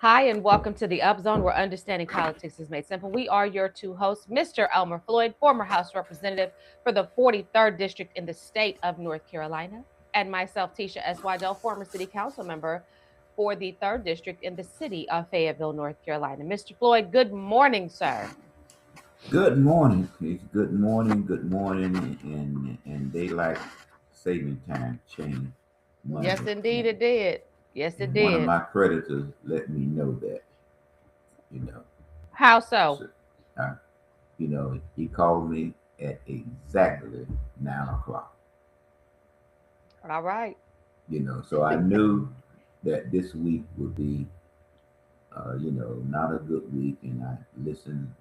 Hi, and welcome to the Up Zone, where understanding politics is made simple. We are your two hosts, Mr. Elmer Floyd, former House Representative for the 43rd District in the state of North Carolina, and myself, Tisha S. Waddell, former City Council member for the 3rd District in the city of Fayetteville, North Carolina. Mr. Floyd, good morning, sir. Good morning. It's good morning, and daylight saving time changed Yes, Monday, indeed, and, it did. Yes, it and one of did. my creditors let me know that, you know, How so? so, uh, he called me at exactly 9 o'clock, All right. so I knew that this week would be, not a good week, and I listened.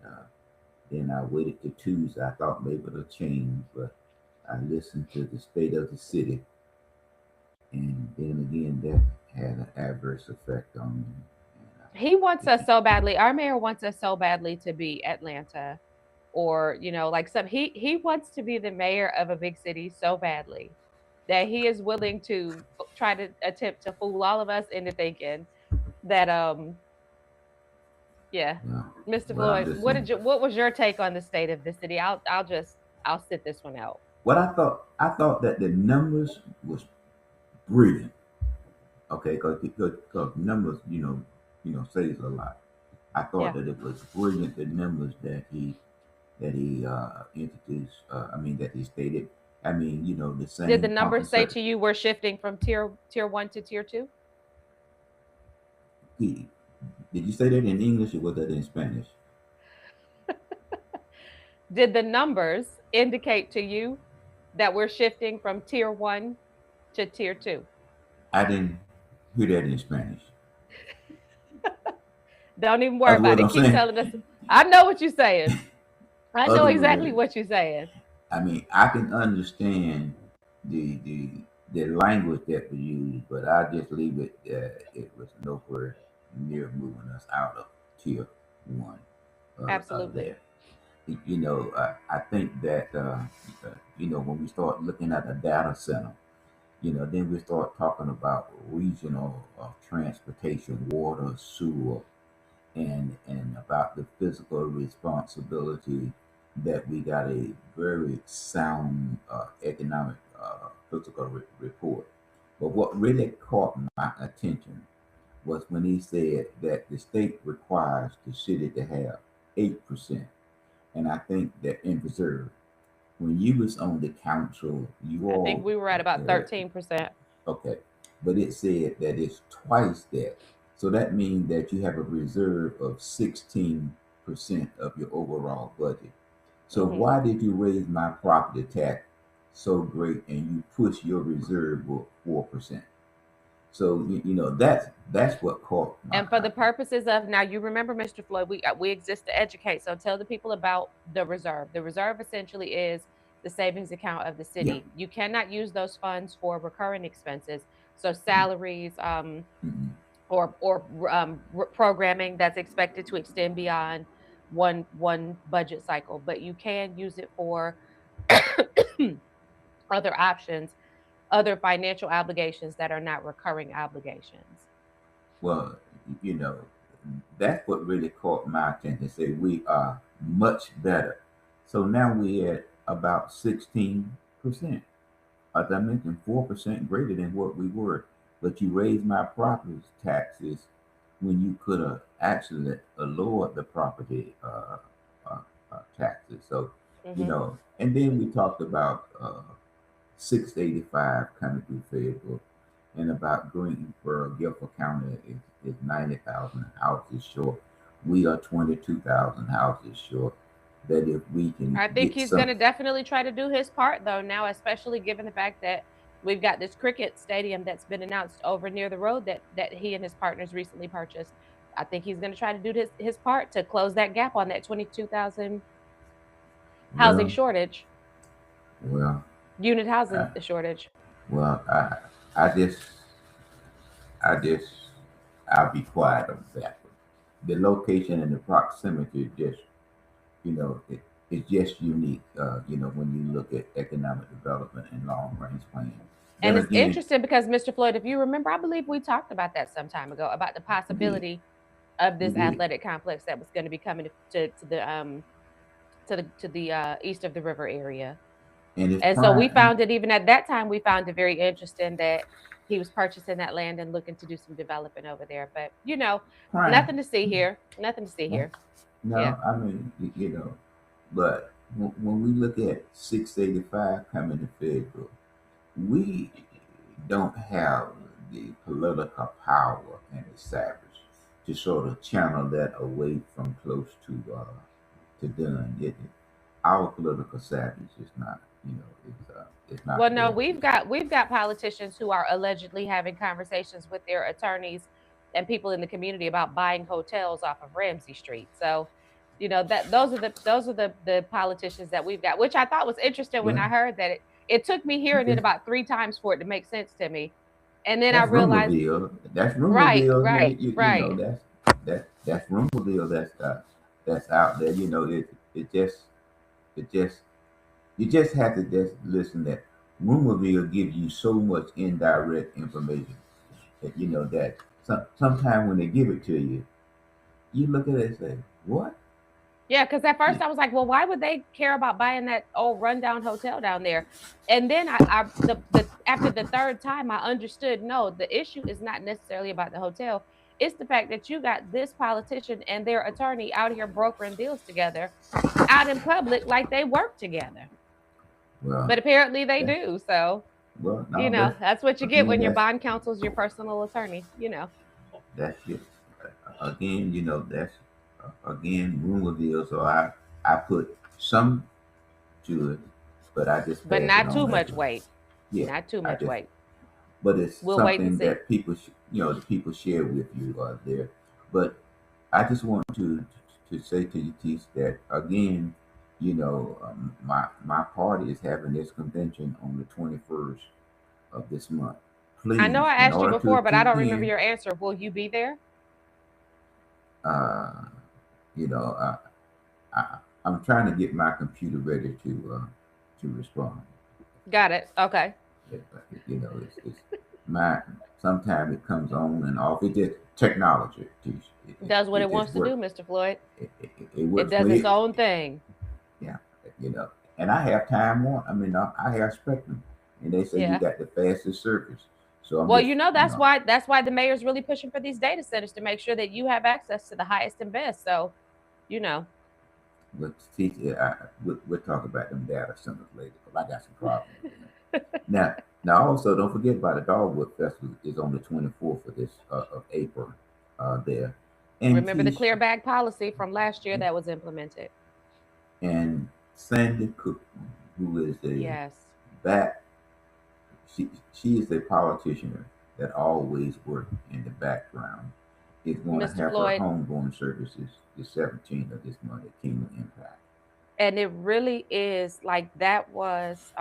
Then I waited to Tuesday. I thought maybe it'll change, but I listened to the state of the city, and then again, that had an adverse effect on me. And He wants it, us so badly. Our mayor wants us so badly to be Atlanta, or like some he wants to be the mayor of a big city so badly that he is willing to try to attempt to fool all of us into thinking that yeah. well, Mr. well, I'm Floyd, just saying. what was your take on the state of the city? I'll sit this one out. What I thought that the numbers was brilliant. Okay, because numbers, says a lot. I thought Yeah. that it was brilliant, the numbers that he introduced. That he stated. The Did the same numbers say compensation. to you we're shifting from tier 1 to tier 2? He, did you say that in English or was that in Spanish? Did the numbers indicate to you that we're shifting from tier 1 to tier 2? I didn't hear that in Spanish. Don't even worry Other about words, it. I'm Keep saying. telling us. I know what you're saying. I know Other exactly words, what you're saying. I can understand the language that we use, but I just leave it. It was nowhere near moving us out of tier one of Absolutely. there. I think that when we start looking at a data center, then we start talking about regional transportation, water, sewer, and about the physical responsibility that we got a very sound economic physical report. But what really caught my attention was when he said that the state requires the city to have 8%. And I think that in reserve, when you was on the council, you I think all, we were at about 13%. okay, but it said that it's twice that. So that means that you have a reserve of 16% of your overall budget. So Hmm. why did you raise my property tax so great and you push your reserve of 4%? So that's what caught my And for eye. the purposes of now, you remember, Mr. Floyd, we exist to educate. So tell the people about the reserve. The reserve essentially is the savings account of the Yeah. city. You cannot use those funds for recurring expenses, so salaries, Mm-hmm. programming that's expected to extend beyond one budget cycle, but you can use it for other options, other financial obligations that are not recurring obligations. Well, you know, that's what really caught my attention. Say we are much better. So now we at about 16%. As I mentioned, 4% greater than what we were. But you raised my property taxes when you could have actually lowered the property taxes. So, Hmm. and then we talked about 685 coming through Fayetteville and about Greensboro, Guilford County is 90,000 houses short. We are 22,000 houses short. That if we can I think get he's going some. to definitely try to do his part, though, now, especially given the fact that we've got this cricket stadium that's been announced over near the road that he and his partners recently purchased. I think he's going to try to do his part to close that gap on that 22,000 housing Well, shortage, well, unit housing I, shortage. well, I just, I just, I'll be quiet on that. The location and the proximity just, it's just unique. When you look at economic development and long range planning. And Then it's again, interesting because, Mr. Floyd, if you remember, I believe we talked about that some time ago about the we did. possibility. of We this did. athletic complex that was going to be coming to the east of the river area. And it's And so we prime. found it, even at that time, we found it very interesting that he was purchasing that land and looking to do some development over there. But Prime. nothing to see here. Nothing to see No, here. Yeah. no, I mean, but when we look at 685 coming to Fayetteville, we don't have the political power and established to sort of channel that away from close to Dunn. Our political savvy is not, it's Well, not no, there. we've got politicians who are allegedly having conversations with their attorneys and people in the community about buying hotels off of Ramsey Street. So, that those are the politicians that we've got, which I thought was interesting when Well, I heard that it took me hearing it okay, about three times for it to make sense to me. And then I that's realized, Rumorville. That's right, Rumorville. right, right. That's Rumorville. That's out there. It just it just you just have to just listen that Rumorville gives you so much indirect information that that sometimes when they give it to you, you look at it and say, "What?" Yeah, because at Yeah, first I was like, well, why would they care about buying that old rundown hotel down there? And then the after the third time I understood, no, the issue is not necessarily about the hotel. It's the fact that you got this politician and their attorney out here brokering deals together out in public like they work together. well, But apparently they that, do. So, no, that's that's what you get again, when your bond counsel's your personal attorney. that's it. Again, that's again Rumorville. So I put some to it, but I just But pass it not too on as much weight. yeah. Not too I much just weight. but it's We'll wait and something see. that people the people share with you there. But I just want to say to you, Teach, that again, my party is having this convention on the 21st of this month. I know Please, I in asked you order to before, but I don't remember attend, your answer. Will you be there? uh, you know, I'm trying to get my computer ready to respond. Got it. Okay. It's my sometimes it comes on and off. It just technology. Does what It it just wants to do, works. Mr. Floyd. It It works does when its it own thing. yeah and I have time on. I mean I have Spectrum, and they say you Yeah. got the fastest service. So I'm Well, just that's why the mayor's really pushing for these data centers to make sure that you have access to the highest and best. So, you know. let's teach. We'll talk about them data centers later because I got some problems with them. Now also don't forget about the Dogwood Festival is on the 24th of this of April there. And Remember the Tish clear bag policy from last year that was implemented. and Sandy Cook, who is a Yes. back, she is a politician that always worked in the background. Is going to Mr. have her Floyd, homegoing services the 17th of this month at Kingdom Impact. and it really is like that was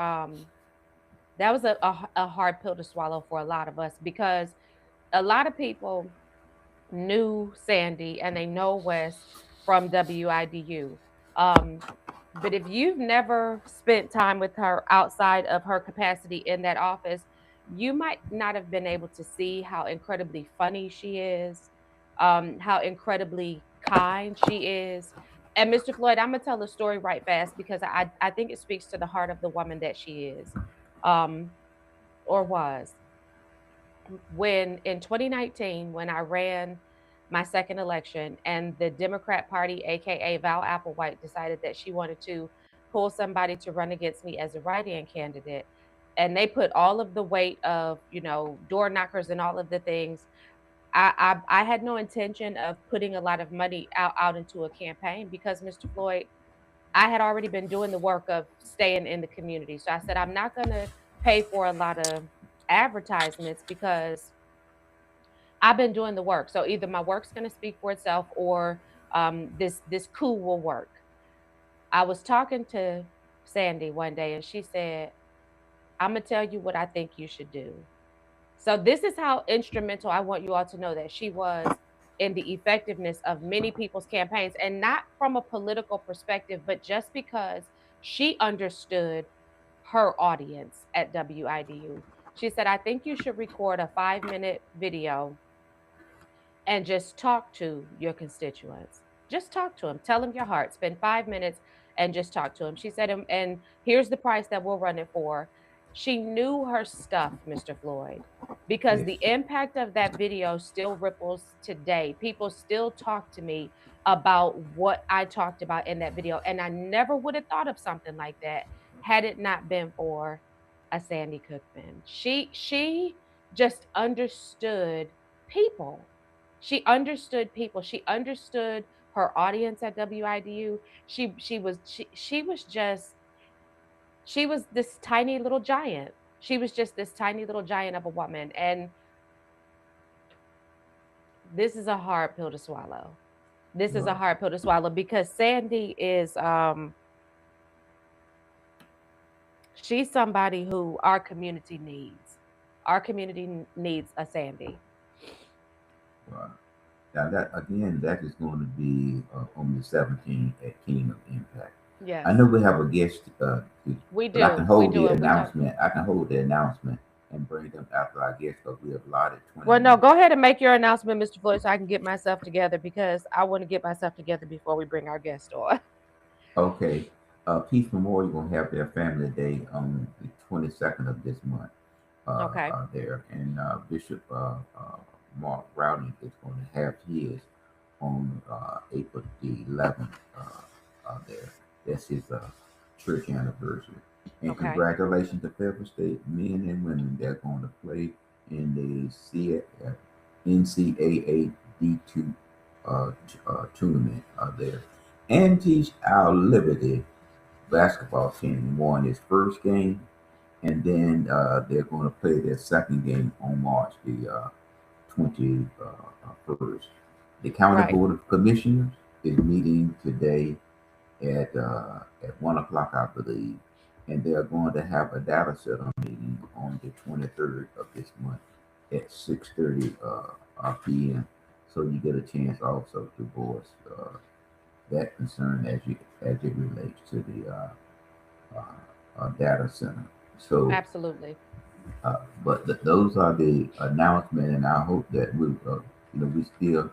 a hard pill to swallow for a lot of us because a lot of people knew Sandy and they know Wes from WIDU. Um, but if you've never spent time with her outside of her capacity in that office, you might not have been able to see how incredibly funny she is, how incredibly kind she is. And Mr. Floyd, I'm gonna tell a story right fast because I think it speaks to the heart of the woman that she is, um, or was. When in 2019, when I ran my second election, and the Democrat Party, aka Val Applewhite, decided that she wanted to pull somebody to run against me as a write-in candidate, and they put all of the weight of door knockers and all of the things. I had no intention of putting a lot of money out into a campaign because Mr. Floyd, I had already been doing the work of staying in the community. So I said I'm not going to pay for a lot of advertisements because I've been doing the work. So either my work's going to speak for itself or this coup will work. I was talking to Sandy one day and she said, I'm going to tell you what I think you should do. So this is how instrumental I want you all to know that she was in the effectiveness of many people's campaigns, and not from a political perspective, but just because she understood her audience at WIDU. She said, I think you should record a 5-minute video and just talk to your constituents. Just talk to them. Tell them your heart. Spend 5 minutes and just talk to them. She said, and here's the price that we'll run it for. She knew her stuff, Mr. Floyd, because Yes. the impact of that video still ripples today. People still talk to me about what I talked about in that video. And I never would have thought of something like that had it not been for a Sandy Cookman. She just understood people. She understood people. She understood her audience at WIDU. She was just she was this tiny little giant. She was just this tiny little giant of a woman. And this is a hard pill to swallow. This is a Right. hard pill to swallow because Sandy is she's somebody who our community needs. Our community needs a Sandy. Right. Now that again, that is going to be on the 17th at Kingdom Impact. Yes. I know we have a guest, We but I can do. We hold do the it. announcement. I can hold the announcement and bring them after our guest because we have allotted 20 Well, no, minutes. go ahead and make your announcement, Mr. Floyd, so I can get myself together because I want to get myself together before we bring our guest on. Okay. Peace Memorial going to have their family day on the 22nd of this month. Okay. There, and Bishop Mark Rowling is going to have his on April the 11th. There, that's his church anniversary. And Okay. congratulations to Pepper State men and women that are going to play in the NCAA D2 tournament there. And teach our Liberty basketball team won its first game, and then they're going to play their second game on March the 21st. The County Right. Board of Commissioners is meeting today at 1 o'clock, I believe, and they're going to have a data center meeting on the 23rd of this month at 6:30 p.m. So you get a chance also to voice that concern as it relates to the data center. So, Absolutely. but those are the announcements, and I hope that we still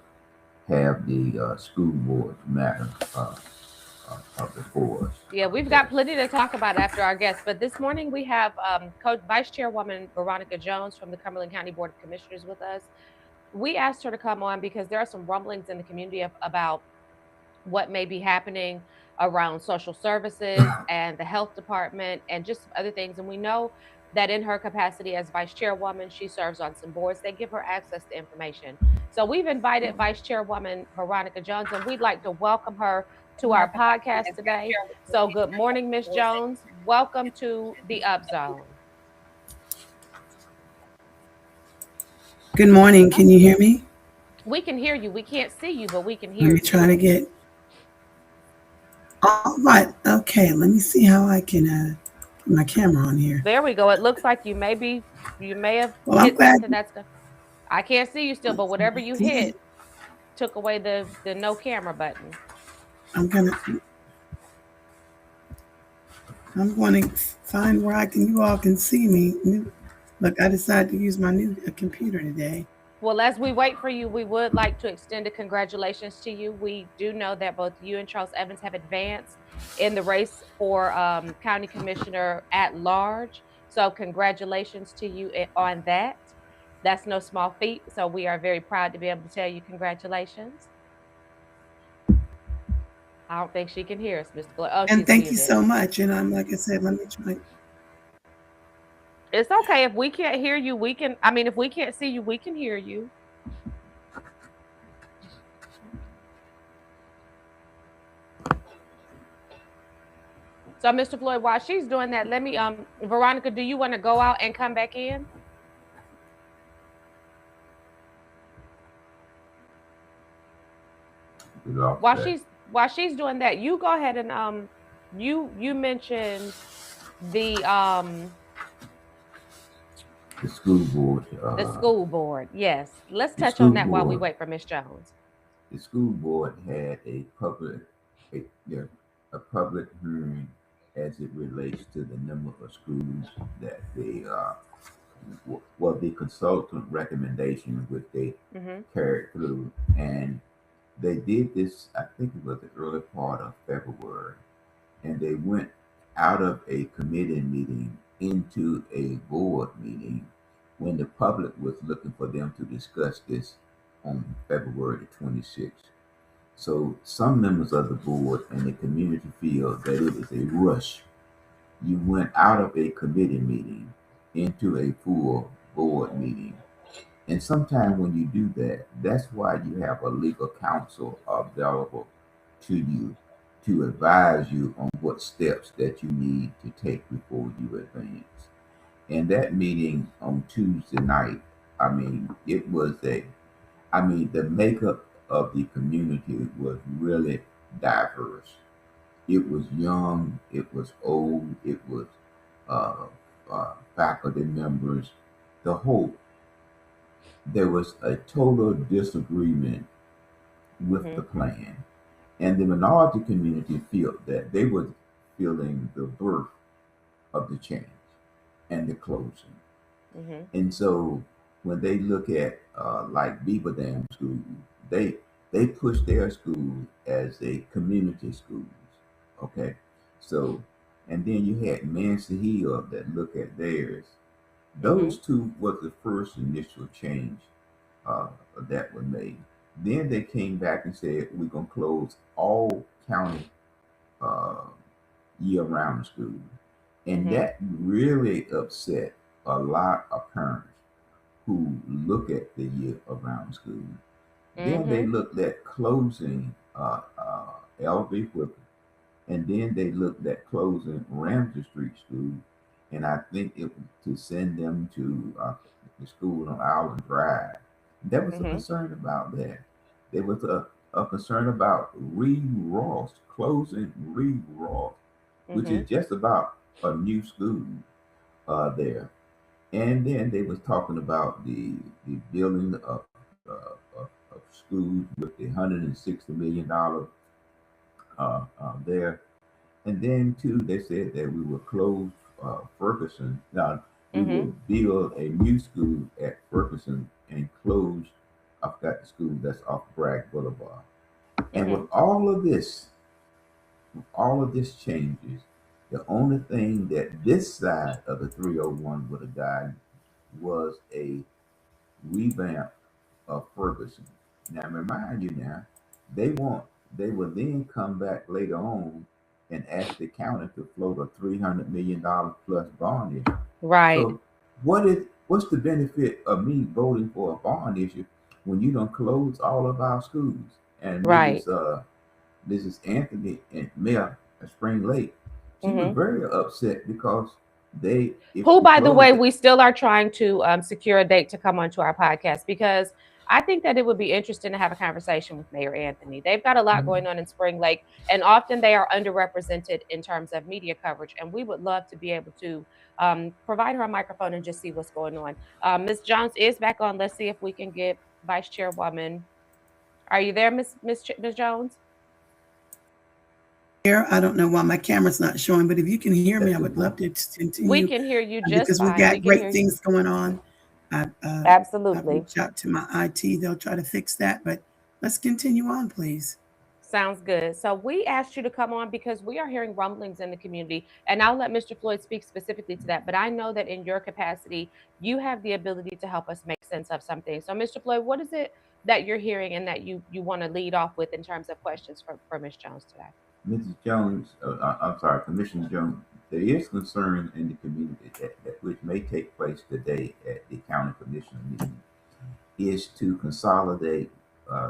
have the school board matter before us. Yeah, we've got plenty to talk about after our guests. But this morning we have Vice Chairwoman Veronica Jones from the Cumberland County Board of Commissioners with us. We asked her to come on because there are some rumblings in the community about what may be happening around social services and the health department and just some other things. And we know that in her capacity as vice chairwoman, she serves on some boards. They give her access to information. So we've invited Vice Chairwoman Veronica Jones, and we'd like to welcome her to our podcast today. So good morning, Ms. Jones. Welcome to the Up Zone. Good morning. Can you hear me? We can hear you. We can't see you, but we can Let hear me you. try to get. All right. Okay. Let me see how I can put my camera on here. There we go. It looks like you may have Well, I'm hit glad. something that's I can't see you still, but whatever you hit took away the no camera button. I'm going to find where you all can see me. Look, I decided to use my new computer today. Well, as we wait for you, we would like to extend a congratulations to you. We do know that both you and Charles Evans have advanced in the race for county commissioner at large. So congratulations to you on that. That's no small feat. So we are very proud to be able to tell you congratulations. I don't think she can hear us, Mr. Floyd. Oh, And thank muted. you so much. And like I said, let me try. It's okay. If we can't hear you, if we can't see you, we can hear you. So, Mr. Floyd, while she's doing that, let me, Veronica, do you want to go out and come back in? While she's doing that, you go ahead and you mentioned the school board. The school board, yes. Let's touch on that while we wait for Ms. Jones. The school board had a public hearing as it relates to the number of schools that they well, the consultant recommendation, which they Mm-hmm. carried through, and they did this. I think it was the early part of February, and they went out of a committee meeting into a board meeting when the public was looking for them to discuss this on February the 26th. So some members of the board and the community feel that it was a rush. You went out of a committee meeting into a full board meeting. And sometimes when you do that, that's why you have a legal counsel available to you to advise you on what steps that you need to take before you advance. And that meeting on Tuesday night, I mean, it was the makeup of the community was really diverse. It was young, it was old, it was uh, faculty members. The whole There was a total disagreement with Mm-hmm. the plan, and the minority community felt that they were feeling the birth of the change and the closing. Mm-hmm. And so when they look at like Beaver Dam School, they they push their school as a community schools. Okay, so and then you had Mancy Hill that look at theirs. Mm-hmm. Those two was the first initial change uh, that were made. Then they came back and said we're gonna close all county uh, year-round schools, and Mm-hmm. that really upset a lot of parents who look at the year-round school. Then they Mm-hmm. looked at closing LV Whipper, and then they looked at closing Ramsey Street School, and I think it was to send them to the school on Island Drive. There was a Mm-hmm. concern about that. There was a concern about Reed Ross, closing Reed Ross, which Mm-hmm. is just about a new school there. And then they was talking about the building of schools with the $160 million there. And then too, they said that we will close Ferguson. Now we Mm-hmm. will build a new school at Ferguson and close. I forgot the school that's off Bragg Boulevard. And Mm-hmm. with all of this changes, the only thing that this side of the 301 would have gotten was a revamp of Ferguson. Now, remind you now, they want they will then come back later on and ask the county to float a $300 million plus bond issue. Right. So, what's the benefit of me voting for a bond issue when you don't close all of our schools? And Right. Mrs. Anthony and Mayor of Spring Lake, she was Mm-hmm. very upset because they if Who, you by the close way, it, we still are trying to secure a date to come onto our podcast because I think that it would be interesting to have a conversation with Mayor Anthony. They've got a lot Mhm. going on in Spring Lake, and often they are underrepresented in terms of media coverage. And we would love to be able to provide her a microphone and just see what's going on. Ms. Jones is back on. Let's see if we can get Vice Chairwoman. Are you there, Miss Jones? Here, I don't know why my camera's not showing, but if you can hear me, I that's the would love point. to We continue can hear you just because we fine. We got can hear great you. things going on. I, uh, I've Absolutely. reached out to my IT. They'll try to fix that, but let's continue on, please. Sounds good. So we asked you to come on because we are hearing rumblings in the community, and I'll let Mr. Floyd speak specifically to that. But I know that in your capacity, you have the ability to help us make sense of something. So, Mr. Floyd, what is it that you're hearing and that you want to lead off with in terms of questions for Ms. Jones today? Mrs. Jones, I'm sorry, Commissioner Jones, there is concern in the community that which may take place today at the county commissioner meeting is to consolidate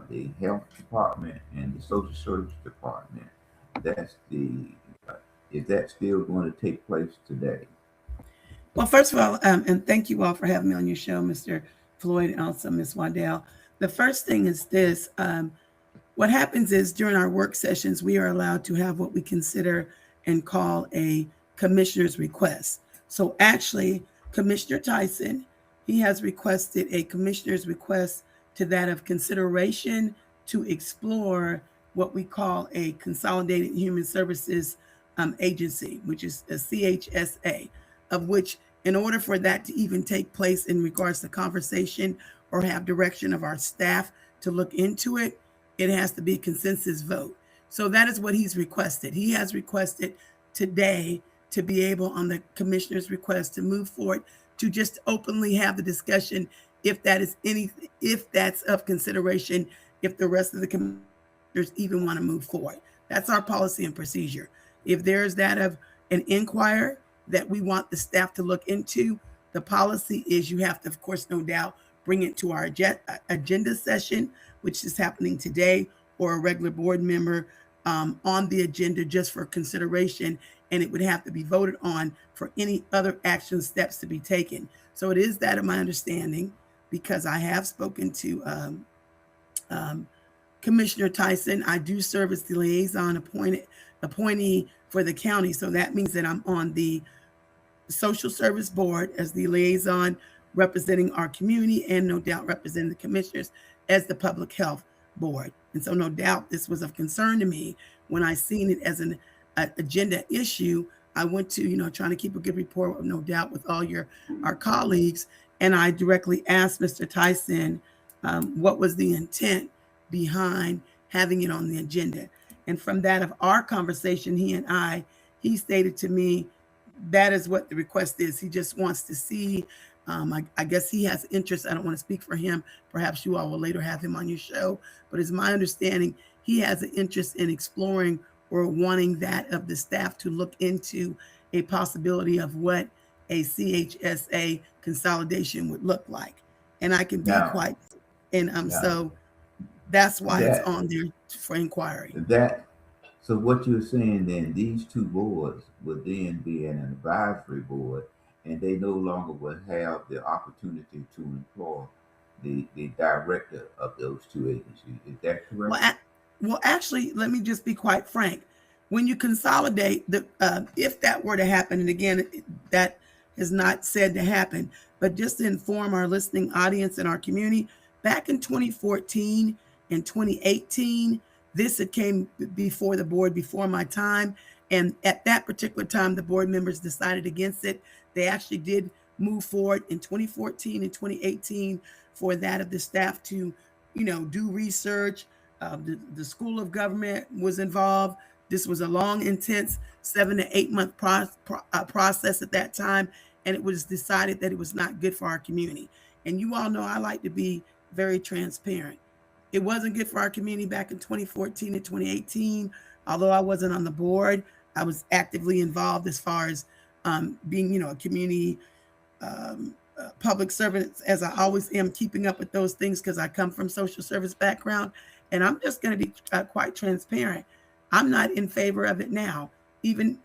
the health department and the social service department. That's the is that still going to take place today? Well, first of all, and thank you all for having me on your show, Mr. Floyd, and also Ms. Waddell. The first thing is this. What happens is during our work sessions, we are allowed to have what we consider and call a commissioner's request. So actually, Commissioner Tyson, he has requested a commissioner's request to that of consideration to explore what we call a consolidated human services agency, which is a CHSA, of which in order for that to even take place in regards to conversation or have direction of our staff to look into it, it has to be a consensus vote. So that is what he's requested. He has requested today to be able, on the commissioner's request, to move forward to just openly have the discussion if that's of consideration, if the rest of the commissioners even want to move forward. That's our policy and procedure. If there's that of an inquiry that we want the staff to look into, the policy is you have to, of course, no doubt, bring it to our agenda session, which is happening today, or a regular board member on the agenda just for consideration, and it would have to be voted on for any other action steps to be taken. So it is that of my understanding, because I have spoken to Commissioner Tyson. I do serve as the liaison appointee for the county. So that means that I'm on the social service board as the liaison representing our community, and no doubt representing the commissioners as the public health board. And so no doubt this was of concern to me when I seen it as an agenda issue. I went to, trying to keep a good rapport, no doubt, with all our colleagues. And I directly asked Mr. Tyson what was the intent behind having it on the agenda. And from that of our conversation, he stated to me that is what the request is. He just wants to see, I guess he has interest. I don't want to speak for him. Perhaps you all will later have him on your show. But it's my understanding he has an interest in exploring or wanting that of the staff to look into a possibility of what a CHSA consolidation would look like. And I can be so that's why it's on there for inquiry. So what you're saying then, these two boards would then be an advisory board, and they no longer will have the opportunity to employ the director of those two agencies. Is that correct? Well, actually, let me just be quite frank. When you consolidate, if that were to happen, and again, that is not said to happen, but just to inform our listening audience and our community, back in 2014 and 2018, this had came before the board before my time. And at that particular time, the board members decided against it. They actually did move forward in 2014 and 2018 for that of the staff to, do research. The School of Government was involved. This was a long, intense 7 to 8 month process at that time. And it was decided that it was not good for our community. And you all know I like to be very transparent. It wasn't good for our community back in 2014 and 2018. Although I wasn't on the board, I was actively involved as far as being, a community public servant, as I always am, keeping up with those things because I come from social service background. And I'm just going to be quite transparent. I'm not in favor of it now,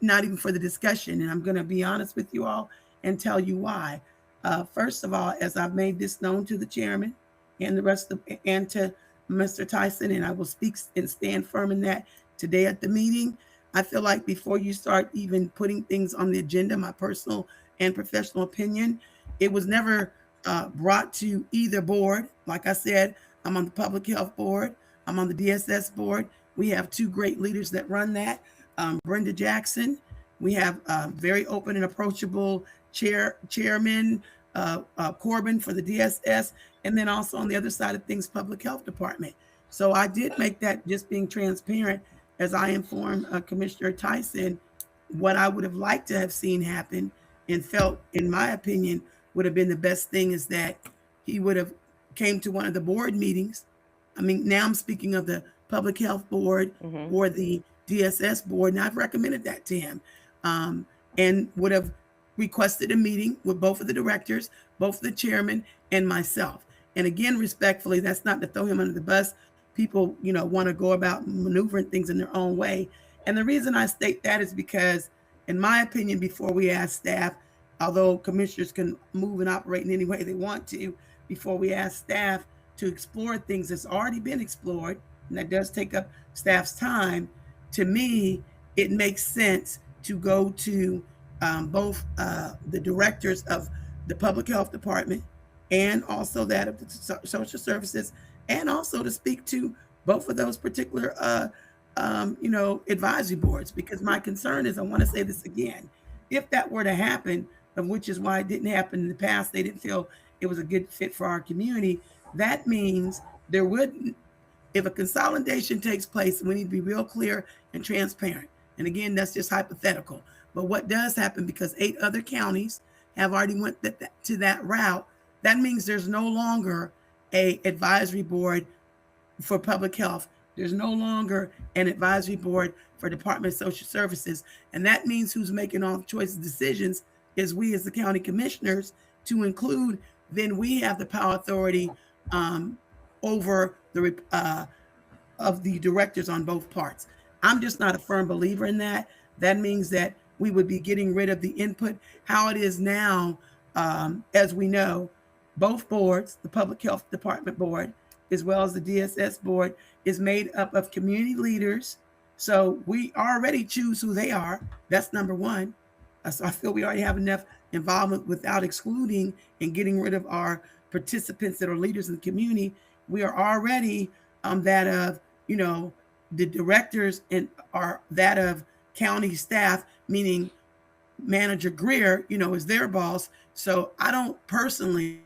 not even for the discussion. And I'm going to be honest with you all and tell you why. First of all, as I've made this known to the chairman and the rest and to Mr. Tyson, and I will speak and stand firm in that today at the meeting, I feel like before you start even putting things on the agenda, my personal and professional opinion, it was never brought to either board. Like I said, I'm on the public health board. I'm on the DSS board. We have two great leaders that run that. Brenda Jackson. We have very open and approachable chairman, Corbin for the DSS, and then also on the other side of things, public health department. So I did make that, just being transparent, as I informed Commissioner Tyson what I would have liked to have seen happen and felt, in my opinion, would have been the best thing is that he would have came to one of the board meetings. I mean, now I'm speaking of the public health board or the DSS board, and I've recommended that to him, and would have requested a meeting with both of the directors, both of the chairman, and myself. And again, respectfully, that's not to throw him under the bus. People, want to go about maneuvering things in their own way. And the reason I state that is because, in my opinion, before we ask staff, although commissioners can move and operate in any way they want to, before we ask staff to explore things that's already been explored, and that does take up staff's time, to me, it makes sense to go to both the directors of the public health department and also that of the social services, and also to speak to both of those particular, advisory boards. Because my concern is, I want to say this again, if that were to happen, of which is why it didn't happen in the past. They didn't feel it was a good fit for our community. That means there would, if a consolidation takes place, we need to be real clear and transparent. And again, that's just hypothetical. But what does happen, because 8 other counties have already went to that route, that means there's no longer a advisory board for public health. There's no longer an advisory board for Department of Social Services. And that means who's making all the choices decisions is we as the county commissioners, to include, then we have the power authority over the of the directors on both parts. I'm just not a firm believer in that. That means that we would be getting rid of the input. How it is now, as we know, both boards, the Public Health Department board, as well as the DSS board, is made up of community leaders. So we already choose who they are. That's number one. So I feel we already have enough involvement without excluding and getting rid of our participants that are leaders in the community. We are already that of, the directors and are that of county staff, meaning Manager Greer, is their boss. So I don't personally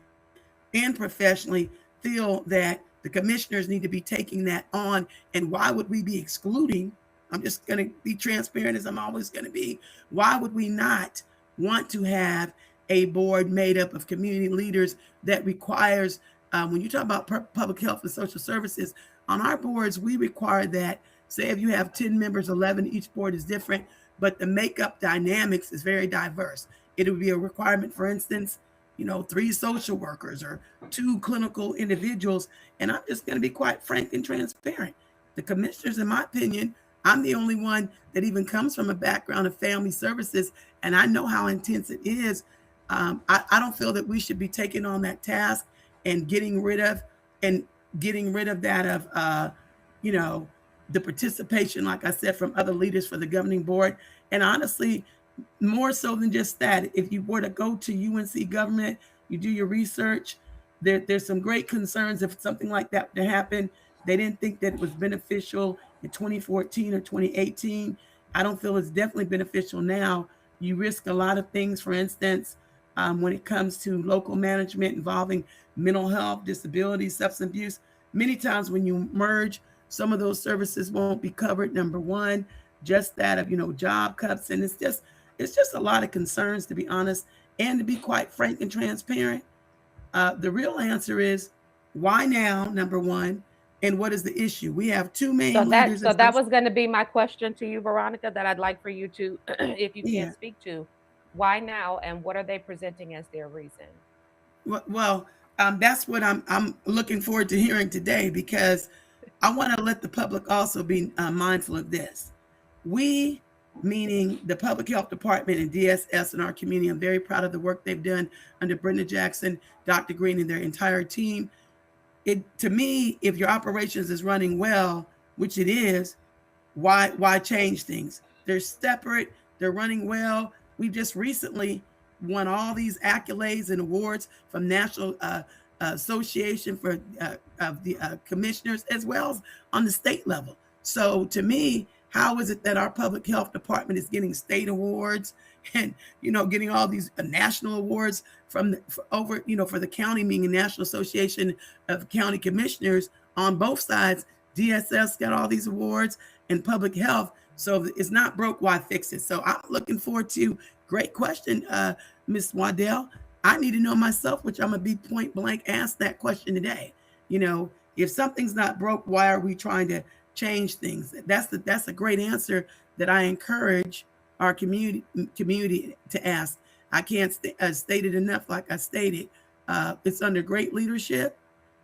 and professionally feel that the commissioners need to be taking that on. And why would we be excluding? I'm just going to be transparent, as I'm always going to be. Why would we not want to have a board made up of community leaders that requires, when you talk about public health and social services, on our boards, we require that, say if you have 10 members, 11, each board is different, but the makeup dynamics is very diverse. It would be a requirement, for instance, 3 social workers or 2 clinical individuals. And I'm just going to be quite frank and transparent. The commissioners, in my opinion, I'm the only one that even comes from a background of family services, and I know how intense it is. I don't feel that we should be taking on that task and getting rid of that of, the participation, like I said, from other leaders for the governing board. And honestly, more so than just that, if you were to go to UNC government, you do your research, there's some great concerns if something like that to happen. They didn't think that it was beneficial in 2014 or 2018. I don't feel it's definitely beneficial now. You risk a lot of things, for instance, when it comes to local management involving mental health, disability, substance abuse. Many times when you merge, some of those services won't be covered. Number one, just that of, job cuts. And it's just a lot of concerns, to be honest, and to be quite frank and transparent. The real answer is why now, number one, and what is the issue? We have 2 main leaders. So that was going to be my question to you, Veronica, that I'd like for you to, if you can speak to, why now, and what are they presenting as their reason? Well, that's what I'm looking forward to hearing today, because I want to let the public also be mindful of this. We, meaning the Public Health Department and DSS in our community, I'm very proud of the work they've done under Brenda Jackson, Dr. Green, and their entire team. To me, if your operations is running well, which it is, why change things? They're separate, they're running well. We've just recently won all these accolades and awards from National Association for of the commissioners, as well as on the state level. So to me, how is it that our public health department is getting state awards and getting all these national awards for the county, meaning National Association of County Commissioners on both sides? DSS got all these awards and public health. So it's not broke, why fix it? So I'm looking forward to, great question, Ms. Waddell. I need to know myself, which I'm gonna be point blank asked that question today. If something's not broke, why are we trying to change things? That's a great answer that I encourage our community to ask. I can't state it enough. Like I stated, it's under great leadership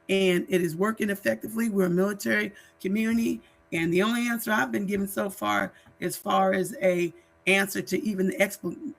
and it is working effectively. We're a military community, and the only answer I've been given so far as a answer to even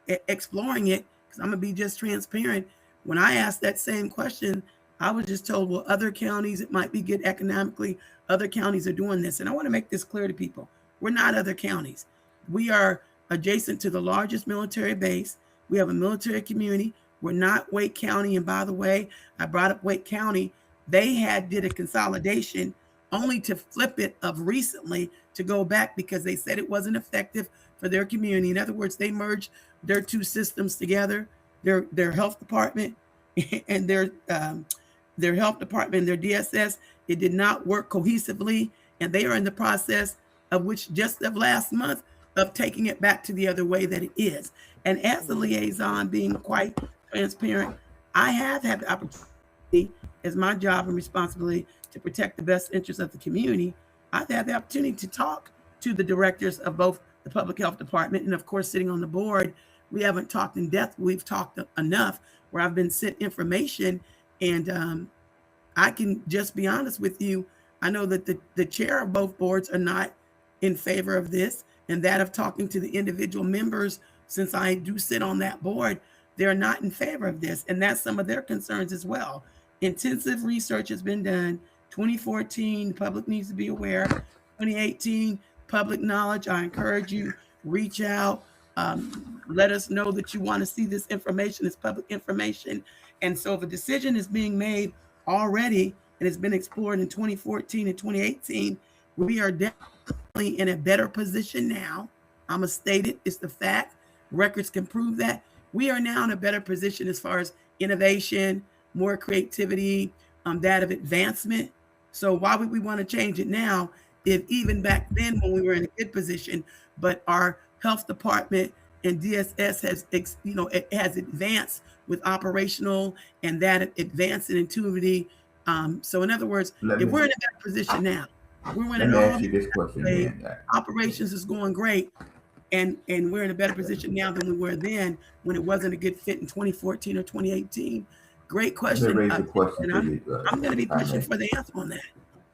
exploring it, because I'm gonna be just transparent. When I asked that same question, I was just told, well, other counties, it might be good economically. Other counties are doing this. And I want to make this clear to people. We're not other counties. We are adjacent to the largest military base. We have a military community. We're not Wake County. And by the way, I brought up Wake County. They did a consolidation only to flip it of recently to go back because they said it wasn't effective for their community. In other words, they merged their 2 systems together. their health department and their health department, their DSS, it did not work cohesively, and they are in the process of which just of last month of taking it back to the other way that it is. And as the liaison, being quite transparent, I have had the opportunity as my job and responsibility to protect the best interests of the community. I've had the opportunity to talk to the directors of both the public health department and of course sitting on the board. We haven't talked in depth, we've talked enough where I've been sent information, and I can just be honest with you. I know that the chair of both boards are not in favor of this, and that of talking to the individual members, since I do sit on that board, they're not in favor of this. And that's some of their concerns as well. Intensive research has been done. 2014, the public needs to be aware. 2018, public knowledge. I encourage you, reach out. Let us know that you want to see this information, this public information. And so if a decision is being made already and it's been explored in 2014 and 2018, we are definitely in a better position now. I'm going to state it. It's the fact. Records can prove that. We are now in a better position as far as innovation, more creativity, that of advancement. So why would we want to change it now if even back then when we were in a good position, but our health department and DSS has, it has advanced with operational and that advanced in intuitivity. So in other words, if we're in a better position now, we're winning all this question. Operations is going great. And we're in a better position now than we were then when it wasn't a good fit in 2014 or 2018. Great question. I'm going to be pushing for the answer on that.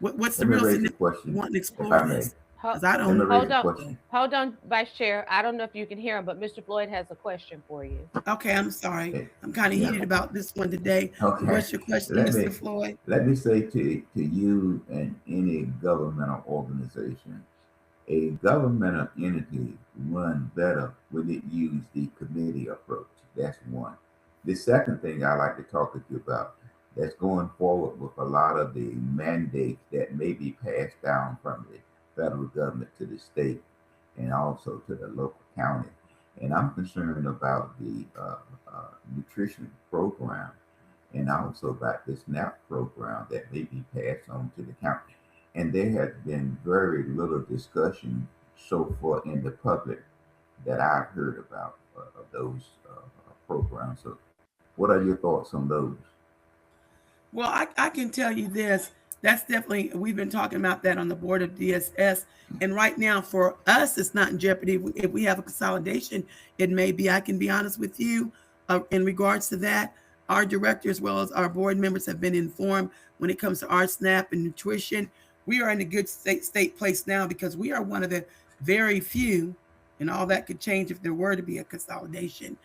What's the real significance of wanting to explore this? Because I don't know. Hold on, Vice Chair. I don't know if you can hear him, but Mr. Floyd has a question for you. Okay, I'm sorry. I'm kind of heated about this one today. Okay. What's your question, Mr. Floyd? Let me say to you and any governmental organization, a governmental entity run better when it use the committee approach. That's one. The second thing I like to talk to you about that's going forward with a lot of the mandates that may be passed down from the federal government to the state and also to the local county. And I'm concerned about the nutrition program and also about the SNAP program that may be passed on to the county. And there has been very little discussion so far in the public that I've heard about of those programs. So what are your thoughts on those? Well, I can tell you this. That's definitely, we've been talking about that on the board of DSS. And right now for us, it's not in jeopardy. If we have a consolidation, it may be. I can be honest with you in regards to that. Our director as well as our board members have been informed when it comes to our SNAP and nutrition. We are in a good state place now because we are one of the very few, and all that could change if there were to be a consolidation.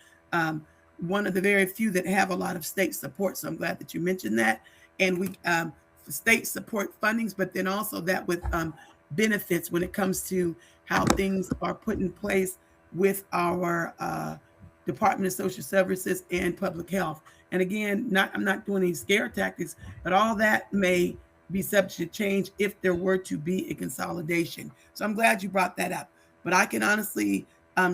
One of the very few that have a lot of state support. So I'm glad that you mentioned that. And we state support fundings, but then also that with benefits when it comes to how things are put in place with our Department of Social Services and Public Health. And again, I'm not doing any scare tactics, but all that may be subject to change if there were to be a consolidation. So I'm glad you brought that up. But I can honestly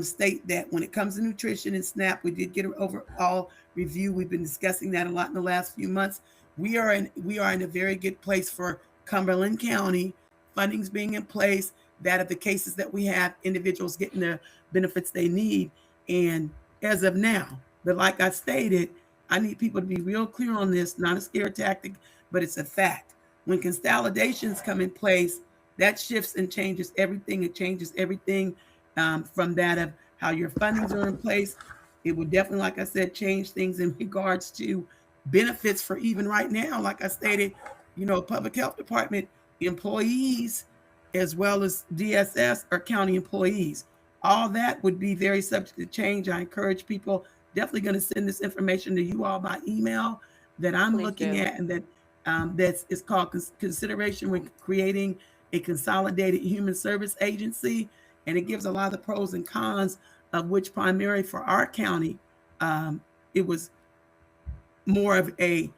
state that when it comes to nutrition and SNAP, we did get an overall review. We've been discussing that a lot in the last few months. We are in a very good place for Cumberland County, fundings being in place, that of the cases that we have, individuals getting the benefits they need. And as of now, but like I stated, I need people to be real clear on this, not a scare tactic, but it's a fact. When consolidations come in place, that shifts and changes everything. It changes everything from that of how your fundings are in place. It would definitely, like I said, change things in regards to benefits for even right now. Like I stated, public health department employees as well as DSS are county employees. All that would be very subject to change. I encourage people, definitely going to send this information to you all by email that I'm looking at, and that it's called consideration when creating a consolidated human service agency. And it gives a lot of the pros and cons of which primarily for our county, it was more of a,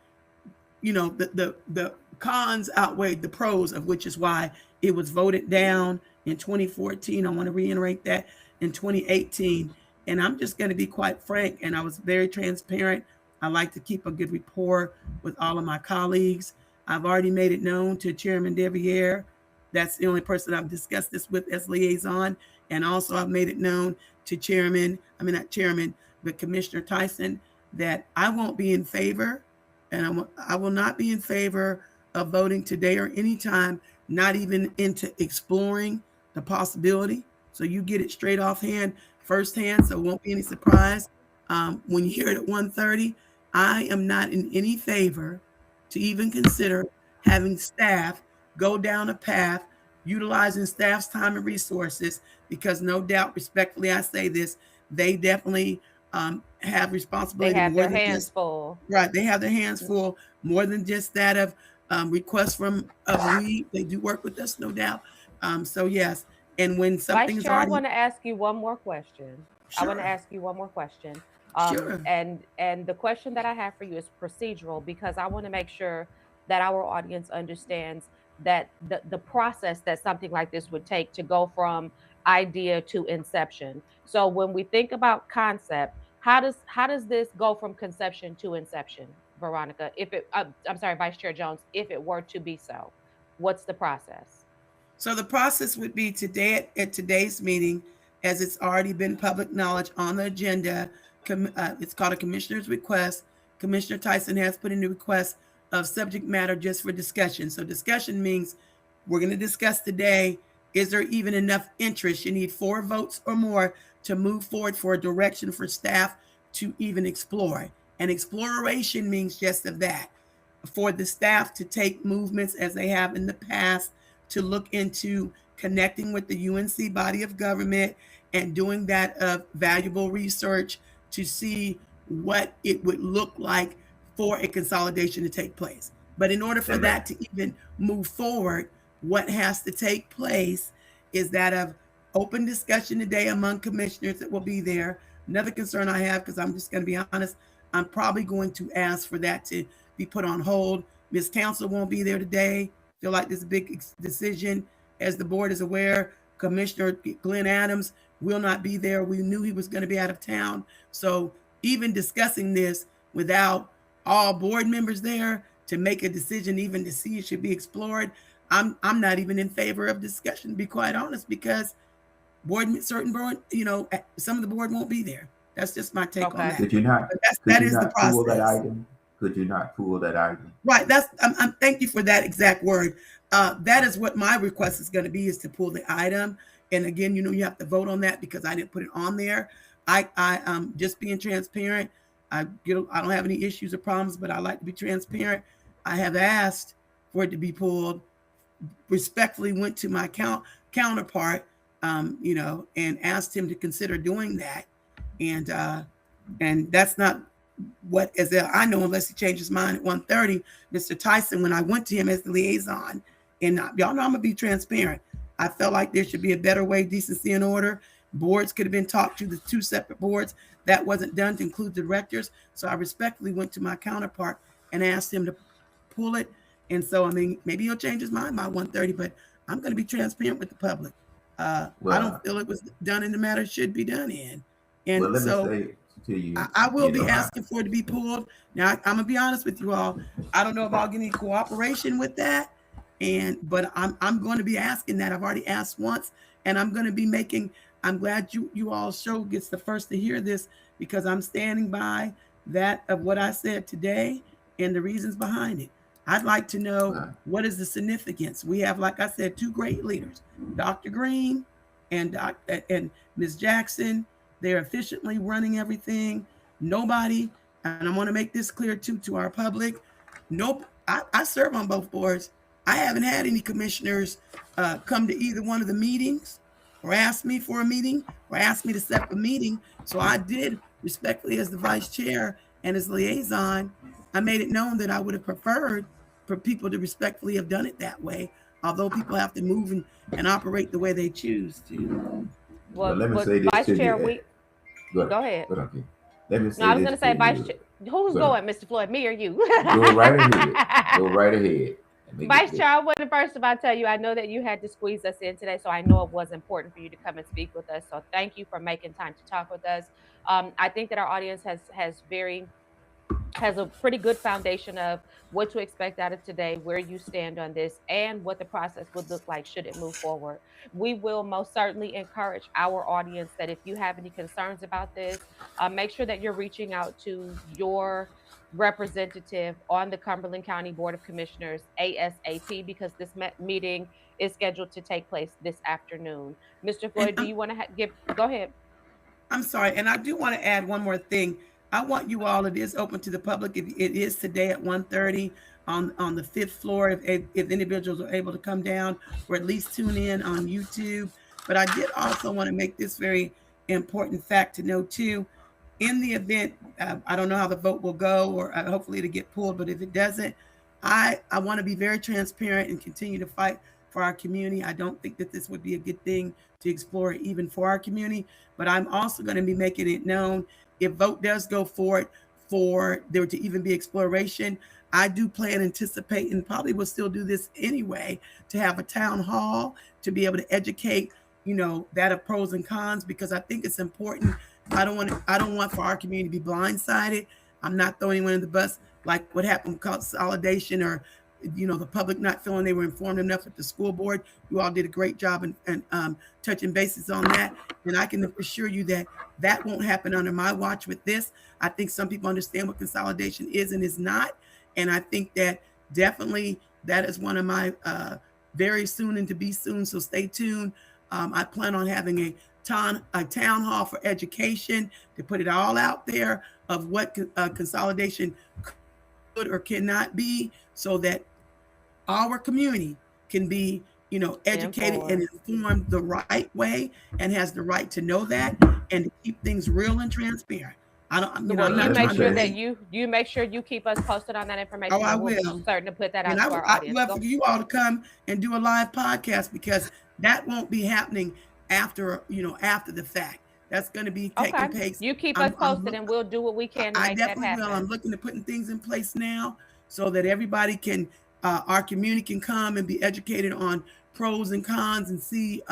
the cons outweighed the pros, of which is why it was voted down in 2014. I want to reiterate that in 2018, And I'm just going to be quite frank, and I was very transparent. I like to keep a good rapport with all of my colleagues. I've already made it known to Chairman Deviere. That's the only person I've discussed this with as liaison. And also I've made it known to not Chairman, but Commissioner Tyson, that I won't be in favor, and I will not be in favor of voting today or anytime, not even into exploring the possibility. So you get it straight offhand, firsthand, so it won't be any surprise. When you hear it at 1:30, I am not in any favor to even consider having staff go down a path utilizing staff's time and resources, because no doubt, respectfully, I say this, they definitely have responsibility. They have more their than hands just, full. right. They have their hands full, more than just that of requests from we. They do work with us, no doubt. So yes, and when something Vice is Chair, I already want to ask you one more question. I want to sure, ask you one more question. sure. And the question that I have for you is procedural, because I want to make sure that our audience understands that the process that something like this would take to go from idea to inception. So when we think about concept, how does this go from conception to inception, Veronica? If it, I'm sorry, Vice Chair Jones, if it were to be so, what's the process? So the process would be today at today's meeting, as it's already been public knowledge on the agenda. It's called a commissioner's request. Commissioner Tyson has put in the request of subject matter just for discussion. So discussion means we're going to discuss today. Is there even enough interest? You need 4 votes or more to move forward for a direction for staff to even explore. And exploration means just of that, for the staff to take movements as they have in the past to look into connecting with the UNC body of government and doing that valuable research to see what it would look like for a consolidation to take place. But in order for Amen. that to even move forward, what has to take place is that of open discussion today among commissioners that will be there. Another concern I have, because I'm just going to be honest, I'm probably going to ask for that to be put on hold. Ms. Council won't be there today. Feel like this is a big decision. As the board is aware, Commissioner Glenn Adams will not be there. We knew he was going to be out of town. So even discussing this without all board members there to make a decision, even to see it should be explored, I'm not even in favor of discussion, to be quite honest, because certain board, some of the board won't be there. That's just my take on Okay. that. Could you not? But Could that you is the not pull that process. item? Could you not pull that item? Right. Thank you for that exact word. That is what my request is going to be, is to pull the item. And again, you have to vote on that because I didn't put it on there. I just being transparent. I don't have any issues or problems, but I like to be transparent. I have asked for it to be pulled. Respectfully went to my counterpart, and asked him to consider doing that. And that's not what, as I know, unless he changed his mind at 1:30, Mr. Tyson, when I went to him as the liaison, and y'all know I'm gonna be transparent, I felt like there should be a better way, decency and order. Boards could have been talked to, the 2 separate boards. That wasn't done to include the directors. So I respectfully went to my counterpart and asked him to pull it. And so, maybe he'll change his mind by 1:30, but I'm going to be transparent with the public. I don't feel it was done in the manner it should be done in. And Well, let so me say to you, I will be asking for it to be pulled. Now, I'm gonna be honest with you all. I don't know if I'll get any cooperation with that, but I'm going to be asking that. I've already asked once, and I'm going to be making. I'm glad you all show gets the first to hear this, because I'm standing by that of what I said today and the reasons behind it. I'd like to know what is the significance. We have, like I said, 2 great leaders, Dr. Green and Ms. Jackson. They're efficiently running everything. Nobody, and I want to make this clear too to our public. Nope. I serve on both boards. I haven't had any commissioners come to either one of the meetings or ask me for a meeting or ask me to set up a meeting. So I did, respectfully, as the vice chair and as liaison, I made it known that I would have preferred for people to respectfully have done it that way, although people have to move and operate the way they choose to. Well, let me say this Vice to Chair, you. Go ahead. Okay. Let me say No, I was this going to say, to Vice you. Chair, who's going, Mr. Floyd, me or you? Go right ahead. Go right ahead. and make it Vice clear. Chair, I want to first of all tell you, I know that you had to squeeze us in today, so I know it was important for you to come and speak with us. So thank you for making time to talk with us. I think that our audience has a pretty good foundation of what to expect out of today, where you stand on this, and what the process would look like should it move forward. We will most certainly encourage our audience that if you have any concerns about this, make sure that you're reaching out to your representative on the Cumberland County Board of Commissioners ASAP, because this meeting is scheduled to take place this afternoon. Mr. And Floyd, do you want to give? Go ahead. I'm sorry, and I do want to add one more thing. I want you all, it is open to the public. It is today at 1:30 on the fifth floor. If individuals are able to come down or at least tune in on YouTube. But I did also want to make this very important fact to know too. In the event, I don't know how the vote will go, or hopefully it'll get pulled. But if it doesn't, I want to be very transparent and continue to fight for our community. I don't think that this would be a good thing to explore even for our community. But I'm also going to be making it known if vote does go for it, for there to even be exploration, I do plan, anticipate, and probably will still do this anyway, to have a town hall to be able to educate, that of pros and cons, because I think it's important. I don't want for our community to be blindsided. I'm not throwing anyone in the bus like what happened with consolidation, or the public not feeling they were informed enough at the school board. You all did a great job and touching bases on that. And I can assure you that that won't happen under my watch with this. I think some people understand what consolidation is and is not. And I think that definitely that is one of my very soon and to be soon. So stay tuned. I plan on having a town hall for education to put it all out there of what consolidation could or cannot be, so that our community can be, educated and informed the right way, and has the right to know that and to keep things real and transparent. You make sure you keep us posted on that information. Oh, I will. We'll be certain to put that out to our audience. I'd love for you all to come and do a live podcast, because that won't be happening after the fact. That's going to be taking place. You keep us posted, and we'll do what we can to make that happen. I definitely will. I'm looking at putting things in place now so that everybody can, our community can come and be educated on pros and cons, and see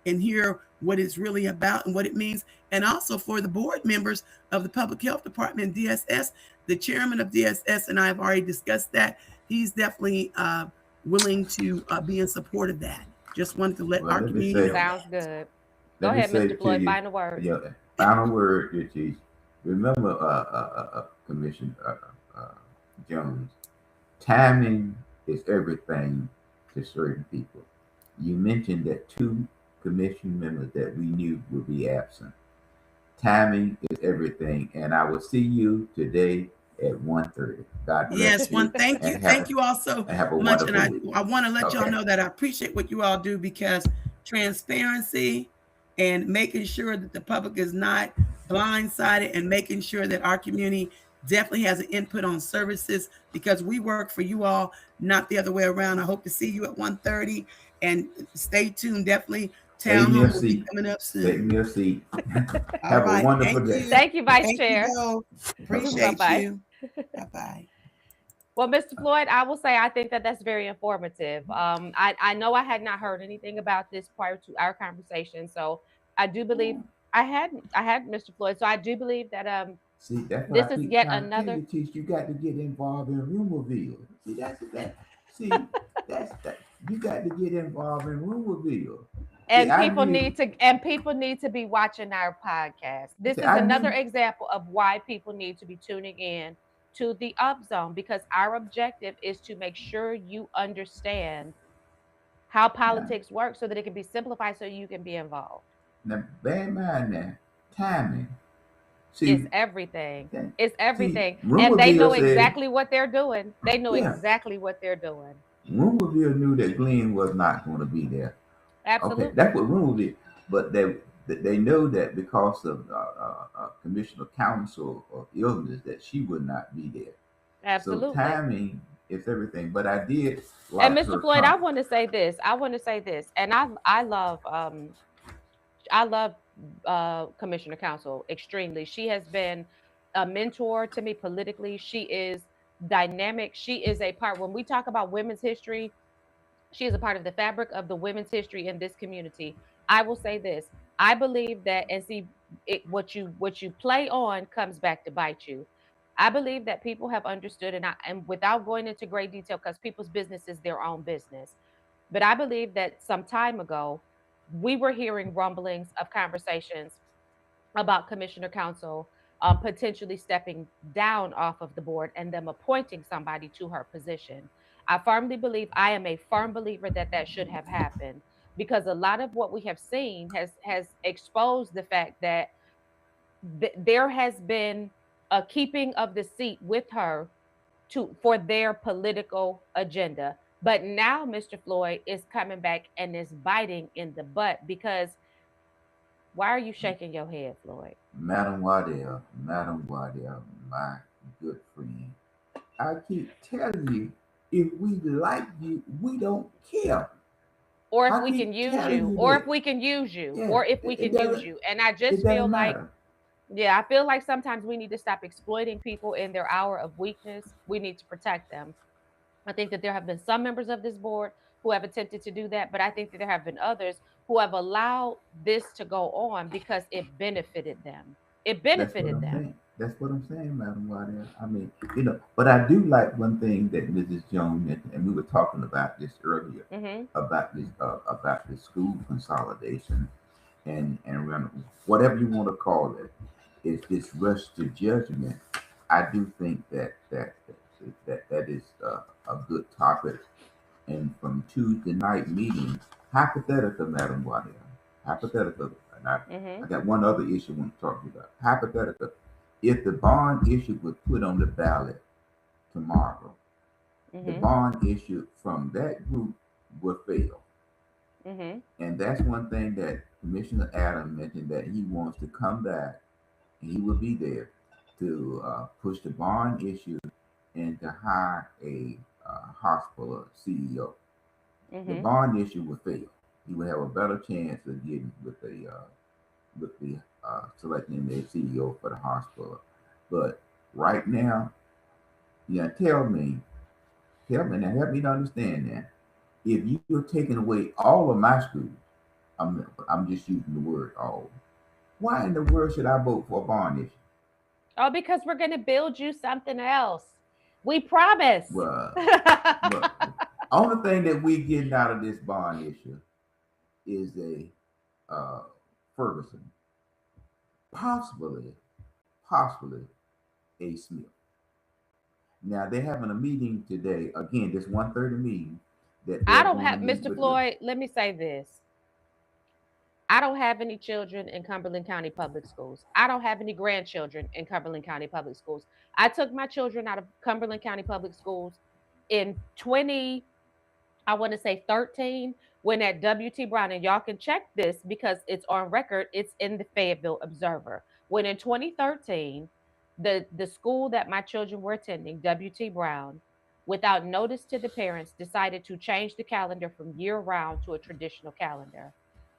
and hear what it's really about and what it means. And also for the board members of the Public Health Department, DSS, the chairman of DSS and I have already discussed that. He's definitely willing to be in support of that. Just wanted to let our community know. Sounds good. Go ahead, Mr. Floyd. Final word. Yeah, final word, Chief. Remember, Commissioner Jones, timing is everything to certain people. You mentioned that 2 commission members that we knew would be absent. Timing is everything, and I will see you today at 1:30. God bless yes, you. Thank you all so much. And I want to let y'all know that I appreciate what you all do, because transparency and making sure that the public is not blindsided, and making sure that our community definitely has an input on services, because we work for you all, not the other way around. I hope to see you at 1:30, and stay tuned. Definitely town hall will be coming up soon. Take me a seat. Have a wonderful day. Thank you, Vice Chair. Appreciate you. Bye-bye. Well, Mr. Floyd, I will say I think that that's very informative. I know I had not heard anything about this prior to our conversation, so I do believe I had Mr. Floyd. So I do believe that see, that's this is yet another. You got to get involved in Rumorville. See, that's that. See, that's that. You got to get involved in Rumorville. And people need to be watching our podcast. This is another example of why people need to be tuning in to the Upzone, because our objective is to make sure you understand how politics works, so that it can be simplified, so you can be involved. Now, bear in mind that timing. It's everything. It's everything. And they know exactly what they're doing. They know exactly what they're doing. Rumorville knew that Glenn was not going to be there. Absolutely. Okay, that's what Rumorville, but they know that because of Commissioner Council of Illness, that she would not be there. Absolutely. So timing is everything. But I did. And Mr. Floyd, I want to say this. And I love Commissioner Council extremely. She has been a mentor to me politically. She is dynamic. She is a part, when we talk about women's history, she is a part of the fabric of the women's history in this community. I will say this. I believe that, and see, what you play on comes back to bite you. I believe that people have understood, and without going into great detail, because people's business is their own business. But I believe that some time ago, we were hearing rumblings of conversations about Commissioner Council potentially stepping down off of the board and them appointing somebody to her position. I am a firm believer that that should have happened, because a lot of what we have seen has exposed the fact that there has been a keeping of the seat with her to for their political agenda. But now Mr. Floyd is coming back and is biting in the butt, because why are you shaking your head, Floyd? Madam Waddell, my good friend, I keep telling you, if we like you, we don't care. Or if I we can keep use telling you, you or if that. we can use you, Yeah, or if we can use you. And I it just feel doesn't like, matter. yeah, I feel like sometimes we need to stop exploiting people in their hour of weakness. We need to protect them. I think that there have been some members of this board who have attempted to do that, but I think that there have been others who have allowed this to go on because it benefited them. It That's what benefited I'm them. saying. That's what I'm saying, Madam Waddell. I mean, but I do like one thing that Mrs. Jones mentioned, and we were talking about this earlier Hmm. about this school consolidation whatever you want to call it, is this rush to judgment. I do think that is a good topic. And from Tuesday night meeting, hypothetical, Madam Waddell, hypothetical, and I Hmm. got one other issue I want to talk to you about. Hypothetical, if the bond issue was put on the ballot tomorrow, the Hmm. bond issue from that group would fail. Hmm. And that's one thing that Commissioner Adams mentioned, that he wants to come back and he will be there to push the bond issue and to hire a hospital CEO. The Hmm. bond issue would fail. He would have a better chance of getting with the selecting their CEO for the hospital. But right now, yeah, tell me now, help me to understand that. If you're taking away all of my schools, I'm just using the word all. Why in the world should I vote for a bond issue? Oh, because we're going to build you something else. We promise. Well, but only thing that we getting out of this bond issue is a Ferguson, possibly, possibly a Smith. Now they're having a meeting today. Again, this 1:30 meeting that I they're don't going to have, meet Mr. with. Floyd, let me say this. I don't have any children in Cumberland County Public Schools. I don't have any grandchildren in Cumberland County Public Schools. I took my children out of Cumberland County Public Schools in 20, I want to say 13, when at W.T. Brown, and y'all can check this because it's on record, it's in the Fayetteville Observer. When in 2013, the school that my children were attending, W.T. Brown, without notice to the parents, decided to change the calendar from year round to a traditional calendar.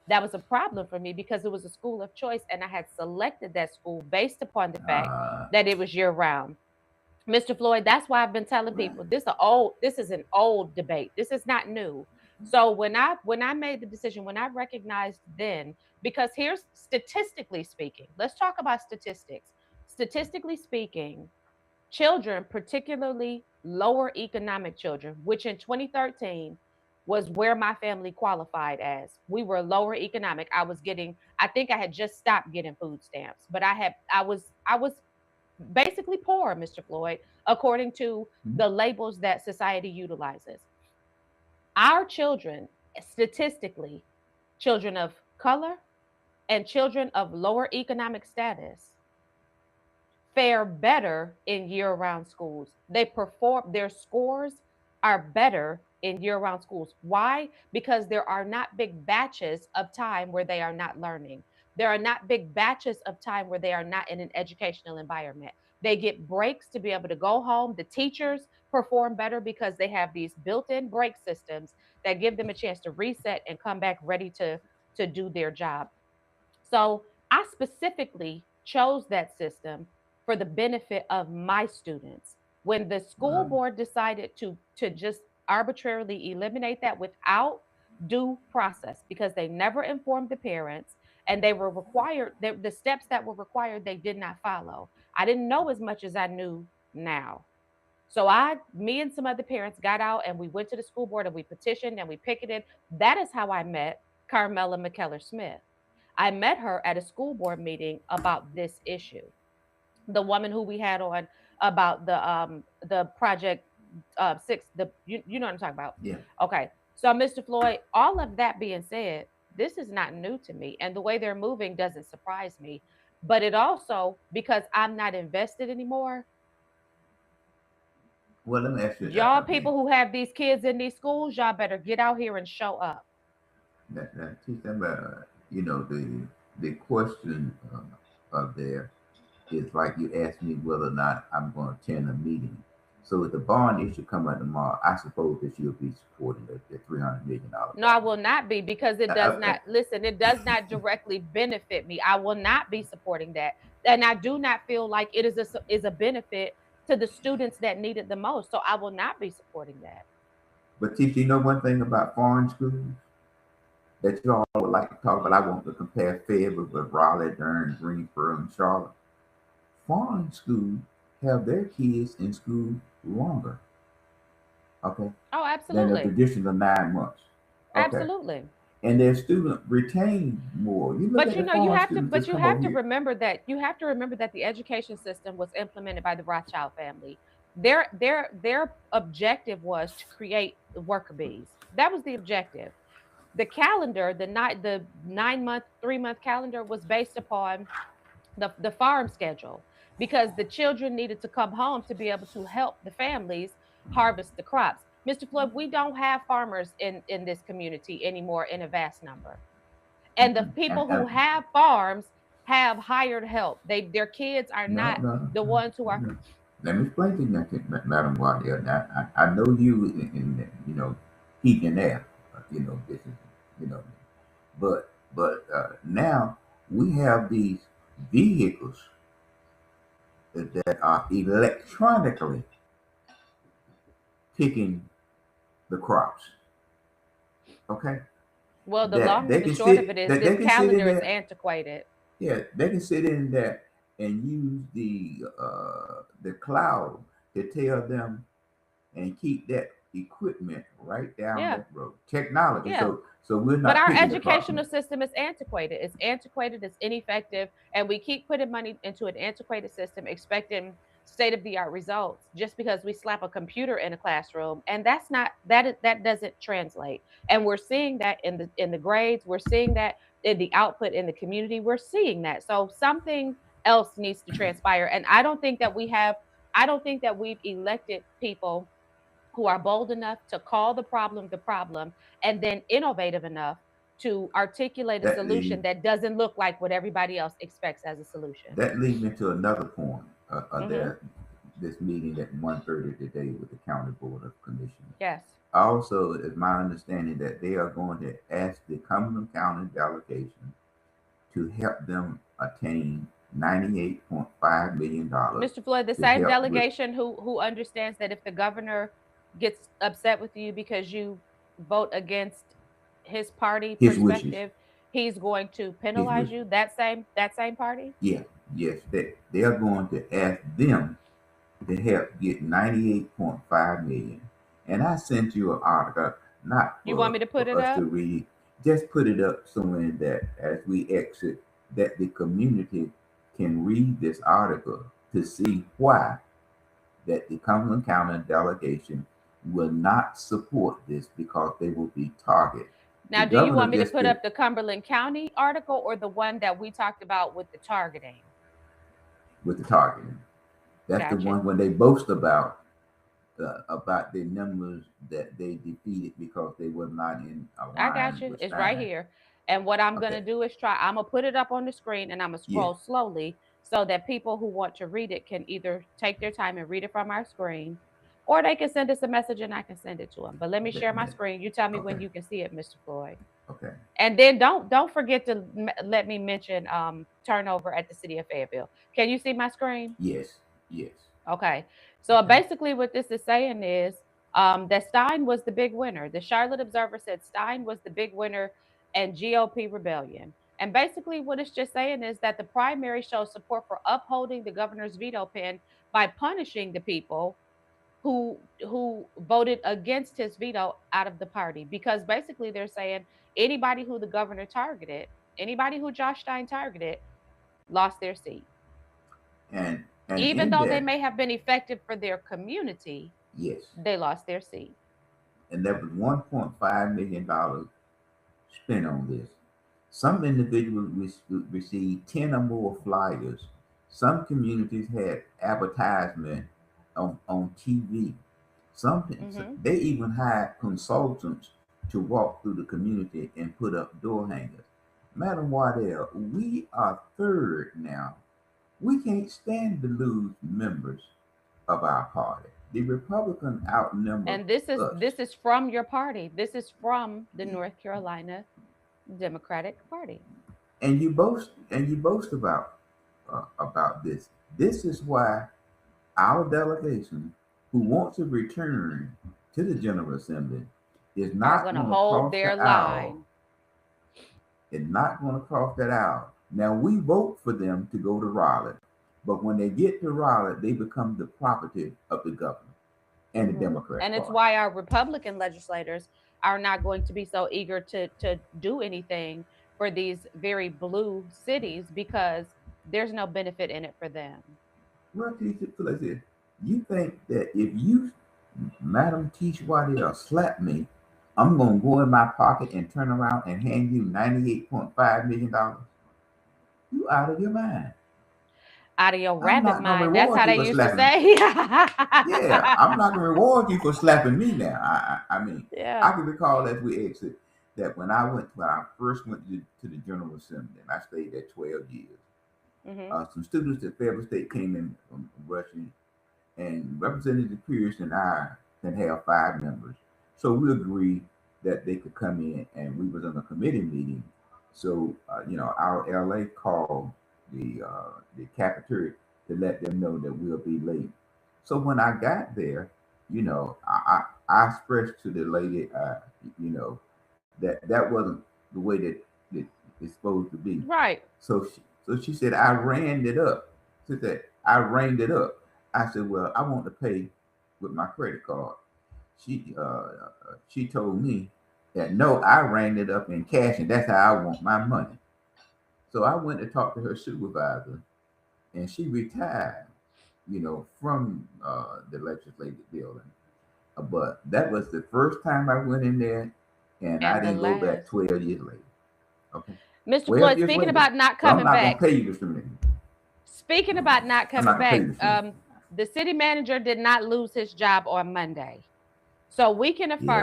That was a problem for me because it was a school of choice, and I had selected that school based upon the fact Uh, that it was year round. Mr. Floyd, that's why I've been telling right. people this is an old debate. This is not new. So when I made the decision, when I recognized then, because here's statistically speaking, let's talk about statistics. Statistically speaking, children, particularly lower economic children, which in 2013 was where my family qualified as. We were lower economic. I think I had just stopped getting food stamps, but I was basically poor, Mr. Floyd, according to Mhm. the labels that society utilizes. Our children, statistically, children of color and children of lower economic status, fare better in year-round schools. Their scores are better in year-round schools. Why? Because there are not big batches of time where they are not learning. There are not big batches of time where they are not in an educational environment. They get breaks to be able to go home. The teachers perform better because they have these built-in break systems that give them a chance to reset and come back ready to do their job. So I specifically chose that system for the benefit of my students. When the school Well, board decided to just arbitrarily eliminate that without due process, because they never informed the parents, and they were required, the steps that were required, they did not follow. I didn't know as much as I knew now. So me and some other parents got out and we went to the school board and we petitioned and we picketed. That is how I met Carmela McKellar Smith. I met her at a school board meeting about this issue. The woman who we had on about the project six, you know what I'm talking about. yeah. Okay. So Mr. Floyd, all of that being said, this is not new to me. And the way they're moving doesn't surprise me. But it also, because I'm not invested anymore, Well, let me ask you that y'all again. people who have these kids in these schools, y'all better get out here and show up. Teach them about, the question of there is like you asked me whether or not I'm going to attend a meeting. So if the bond issue come out tomorrow, I suppose that you'll be supporting the $300 million No, I bond. will not be, because it does not, listen, it does not directly benefit me. I will not be supporting that. And I do not feel like it is a benefit to the students that need it the most. So I will not be supporting that. But teach, you know one thing about foreign schools that you all would like to talk about? I want to compare Fayetteville with Raleigh, Durham, Greensboro, and Charlotte. Foreign schools have their kids in school longer, okay, Oh, than the absolutely. traditional 9 months, okay, Absolutely. and their student retain more. You look But at the you foreign have to, students but that's you come have over to here. remember that the education system was implemented by the Rothschild family. Their objective was to create worker bees. That was the objective. The calendar, the 9 month, 3 month calendar was based upon the farm schedule, because the children needed to come home to be able to help the families harvest the crops. Mr. Floyd, we don't have farmers in this community anymore in a vast number. And the Mm-mm. people who have farms have hired help. Their kids are No, not no, no, the ones who are. no. Let me explain to you, Madam Guardia. Now, I know you in heat and air, this is, you know, but now we have these vehicles that are electronically picking the crops. Okay, Well, the that long they and the can short of it sit is that they this can sit in calendar is there. antiquated. Yeah, they can sit in there and use the cloud to tell them and keep that equipment right down Yeah, that road. Technology. yeah. So we're But not our picking the crops educational now. system is antiquated. It's antiquated, it's ineffective, and we keep putting money into an antiquated system expecting state of the art results just because we slap a computer in a classroom, and that doesn't translate. And we're seeing that in the grades, we're seeing that in the output in the community, we're seeing that. So something else needs to transpire, and I don't think that we've elected people who are bold enough to call the problem, and then innovative enough to articulate a That solution leads that doesn't look like what everybody else expects as a solution. that leads me to another point of Hmm. this meeting at 1:30 today with the County Board of Commissioners. Yes. Also, it's my understanding that they are going to ask the Cumberland County delegation to help them attain $98.5 million Mr. Floyd, the to same help with delegation who understands that if the governor gets upset with you because you vote against his party his wishes. perspective, he's going to His penalize wishes. you. That same party? Yeah, yes, they are going to ask them to help get 98.5 million. And I sent you an article, not You want me to put for it us to up? read. Just put it up somewhere that as we exit, that the community can read this article to see why that the Cumberland County delegation will not support this because they will be targeted. The Now, do you governor want me to just put did up the Cumberland County article or the one that we talked about with the targeting? with the targeting. That's the Gotcha. one when they boast about the numbers that they defeated because they were not in I got alignment you. with It's right Stein. here. And what I'm going to Okay, do is I'm going to put it up on the screen and I'm going to yeah, scroll slowly so that people who want to read it can either take their time and read it from our screen, or they can send us a message and I can send it to them. But let me share my screen. You tell me when okay, you can see it, Mr. Floyd. okay. And then don't forget to let me mention turnover at the city of Fayetteville. Can you see my screen? Yes, yes. Okay. So basically, what this is saying is that Stein was the big winner. The Charlotte Observer said Stein was the big winner and GOP rebellion. And basically, what it's just saying is that the primary shows support for upholding the governor's veto pen by punishing the people who voted against his veto out of the party. Because basically, they're saying anybody who the governor targeted, anybody who Josh Stein targeted, lost their seat, And even in though they that, may have been effective for their community, yes, they lost their seat. and there was $1.5 million spent on this. Some individuals received 10 or more flyers. Some communities had advertisement on TV. Hmm. They even hired consultants to walk through the community and put up door hangers. Madam Waddell, we are third now. We can't stand to lose members of our party. The Republicans outnumber And this is us. this is from your party. This is from the North Carolina Democratic Party. And you boast about this. This is why our delegation, who wants to return to the General Assembly, is Are not going to going to hold cross their the aisle. line. Is not going to cross that aisle. Now we vote for them to go to Raleigh, but when they get to Raleigh, they become the property of the governor and the Hmm. Democrat And it's Party. why our Republican legislators are not going to be so eager to do anything for these very blue cities because there's no benefit in it for them. Well, teacher, let's see. You think that if you, Madam Teach Waddell, slap me, I'm gonna go in my pocket and turn around and hand you $98.5 million? You out of your mind. Out of your I'm rabbit not gonna mind. That's reward how you they for used to slapping me. say. Yeah, I'm not gonna reward you for slapping me now. I mean, I Yeah. can recall as we exit that when I first went to the General Assembly, and I stayed there 12 years. Hmm. Some students at Fayetteville State came in from Rushing, and Representative Pierce and I can have 5 members. So we agreed that they could come in, and we was on a committee meeting. So our LA called the cafeteria to let them know that we'll be late. So when I got there, I expressed to the lady, you know, that wasn't the way that it's supposed to be. Right. So she said, I ran it up. She said, I rang it up. I said, well, I want to pay with my credit card. She told me that no, I rang it up in cash, and that's how I want my money. So I went to talk to her supervisor, and she retired, from the legislative building. But that was the first time I went in there, and I And the didn't go back last. 12 years later. Okay, Mr. 12 Floyd, years speaking later. about not So I'm coming not gonna back, pay you discrimination. speaking about not I'm coming not gonna pay back, you discrimination. the city manager did not lose his job on Monday. So Yeah.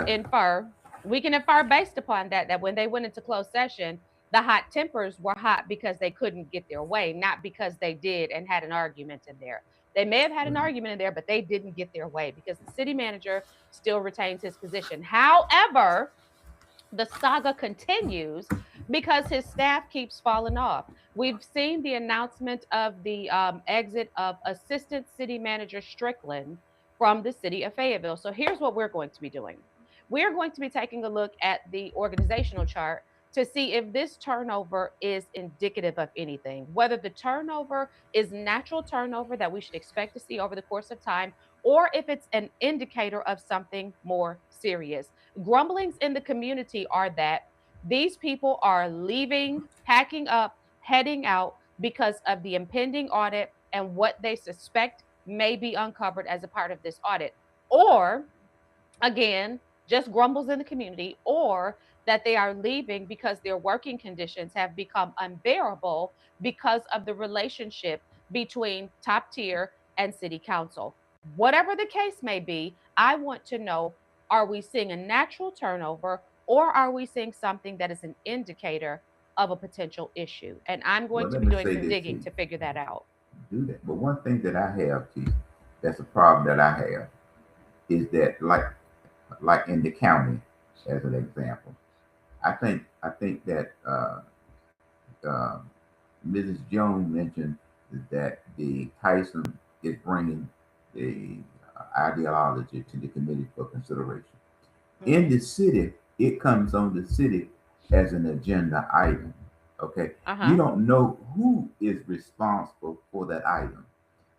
we can infer based upon that when they went into closed session, the hot tempers were hot because they couldn't get their way, not because they did and had an argument in there. They may have had an Right. argument in there, but they didn't get their way because the city manager still retains his position. However, the saga continues because his staff keeps falling off. We've seen the announcement of the exit of Assistant City Manager Strickland from the city of Fayetteville. So here's what we're going to be doing. We're going to be taking a look at the organizational chart to see if this turnover is indicative of anything, whether the turnover is natural turnover that we should expect to see over the course of time, or if it's an indicator of something more serious. Grumblings in the community are that these people are leaving, packing up, heading out because of the impending audit and what they suspect may be uncovered as a part of this audit. Or, again, just grumbles in the community, or that they are leaving because their working conditions have become unbearable because of the relationship between top tier and city council. Whatever the case may be, I want to know, are we seeing a natural turnover or are we seeing something that is an indicator of a potential issue? And I'm going Well, to let be me doing say some this to digging you. to figure that out. Do that. But one thing that I have, Keith, that's a problem that I have is that, like in the county, as an example, I think that uh, Mrs. Jones mentioned that the Tyson is bringing the ideology to the committee for consideration. In Mhm. the city, it comes on the city as an agenda item. Okay, you Uh-huh. don't know who is responsible for that item,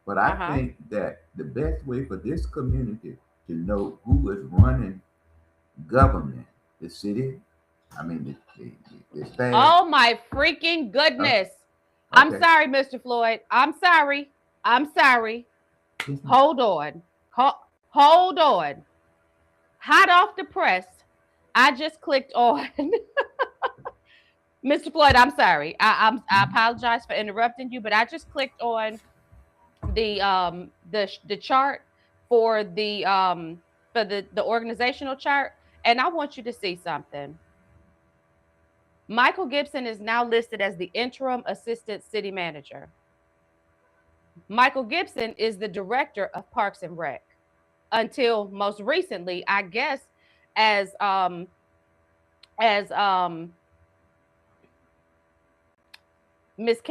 but I Uh-huh. think that the best way for this community to know who is running government, the city, I mean the staff. Oh my freaking Okay, goodness. I'm okay. sorry, Mr. Floyd. I'm sorry. I'm sorry. Yes, ma'am. Hold on. Hold on. Hot off the press. I just clicked on Mr. Floyd. I'm sorry. I Mhm. apologize for interrupting you, but I just clicked on the chart for the organizational chart, and I want you to see something. Michael Gibson is now listed as the interim assistant city manager. Michael Gibson is the director of Parks and Rec until most recently, I guess, as um as Miss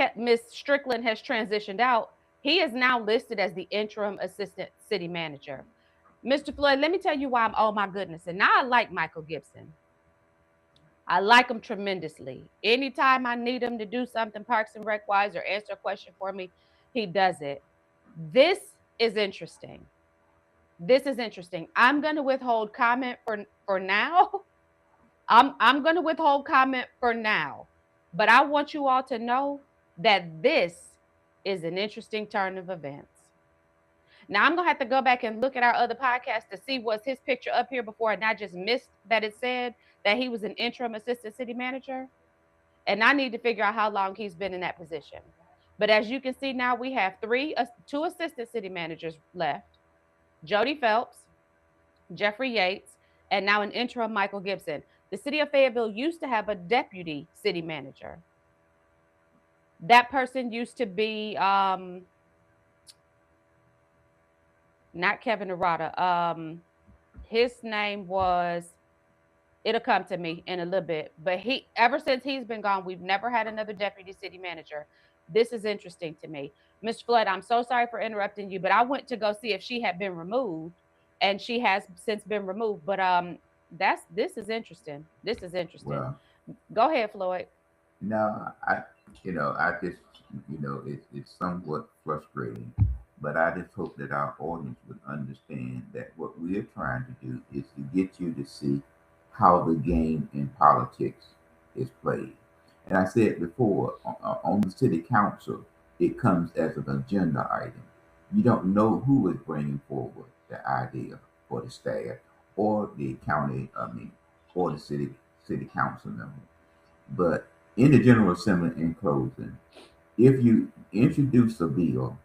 Strickland has transitioned out. He is now listed as the interim assistant city manager. Mr. Floyd, let me tell you why I'm, oh my goodness. And now I like Michael Gibson. I like him tremendously. Anytime I need him to do something Parks and Rec wise or answer a question for me, he does it. This is interesting. This is interesting. I'm going to withhold comment for now. I'm going to withhold comment for now. But I want you all to know that this is an interesting turn of events. Now I'm gonna have to go back and look at our other podcast to see was his picture up here before, and I just missed that it said that he was an interim assistant city manager. And I need to figure out how long he's been in that position. But as you can see now, we have two assistant city managers left: Jody Phelps, Jeffrey Yates, and now an interim Michael Gibson. The city of Fayetteville used to have a deputy city manager. That person used to be not Kevin Arata. His name was, it'll come to me in a little bit. But he, ever since he's been gone, we've never had another deputy city manager. This is interesting to me. Mr. Flood, I'm so sorry for interrupting you, but I went to go see if she had been removed, and she has since been removed. But that's this is interesting. This is interesting. Well, Go ahead, Floyd. no, I just, it's somewhat frustrating, but I just hope that our audience would understand that what we're trying to do is to get you to see how the game in politics is played. And I said before, on the city council, it comes as an agenda item. You don't know who is bringing forward the idea for the staff or the county, or the city council member. But in the General Assembly, in closing, if you introduce a bill,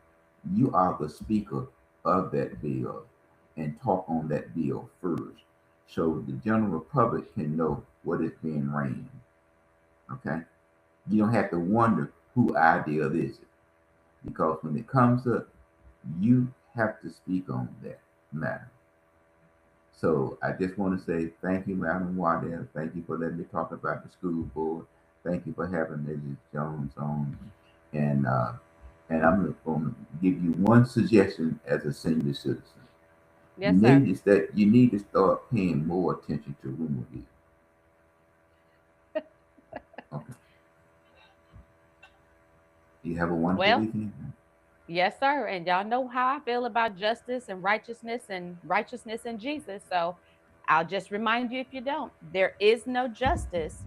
you are the speaker of that bill and talk on that bill first so the general public can know what is being ran. Okay? You don't have to wonder who idea this is because when it comes up, you have to speak on that matter. So I just want to say thank you, Madam Waddell. Thank you for letting me talk about the school board. Thank you for having Mrs. Jones on. And uh, and I'm going to give you one suggestion as a senior citizen. Yes, sir. You need to start paying more attention to rumor here. Okay. You have a wonderful Well, weekend. yes, sir. And y'all know how I feel about justice and righteousness in Jesus. So I'll just remind you if you don't, there is no justice.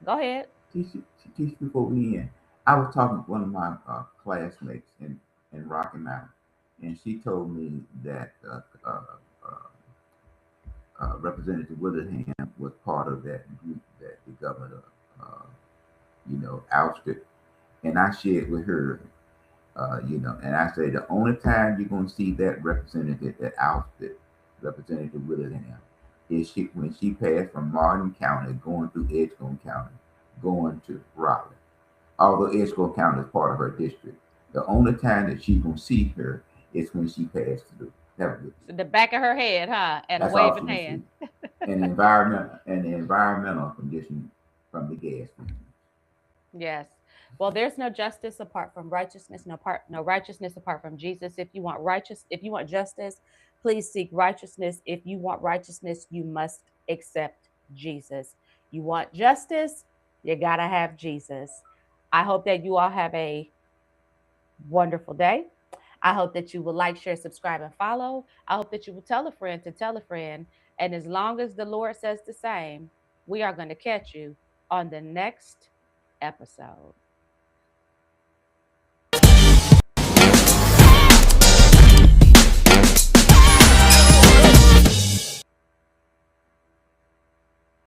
Go ahead. Teach, teach before we end. I was talking to one of my classmates in Rocky Mountain, and she told me that Representative Willingham was part of that group that the governor, uh, ousted. And I shared with her, and I said the only time you're going to see that representative that ousted Representative Willingham is when she passed from Martin County, going through Edgecombe County, going to Raleigh. Although Edgecombe County is part of her district, the only time that she's going to see her is when she passed through. That was it. The back of her head, huh? And a That's all waving she can see. hand. And the environmental condition from the gas. Yes. Well, there's no justice apart from righteousness, no righteousness apart from Jesus. If you want justice, please seek righteousness. If you want righteousness, you must accept Jesus. You want justice, you got to have Jesus. I hope that you all have a wonderful day. I hope that you will like, share, subscribe, and follow. I hope that you will tell a friend to tell a friend. And as long as the Lord says the same, we are going to catch you on the next episode.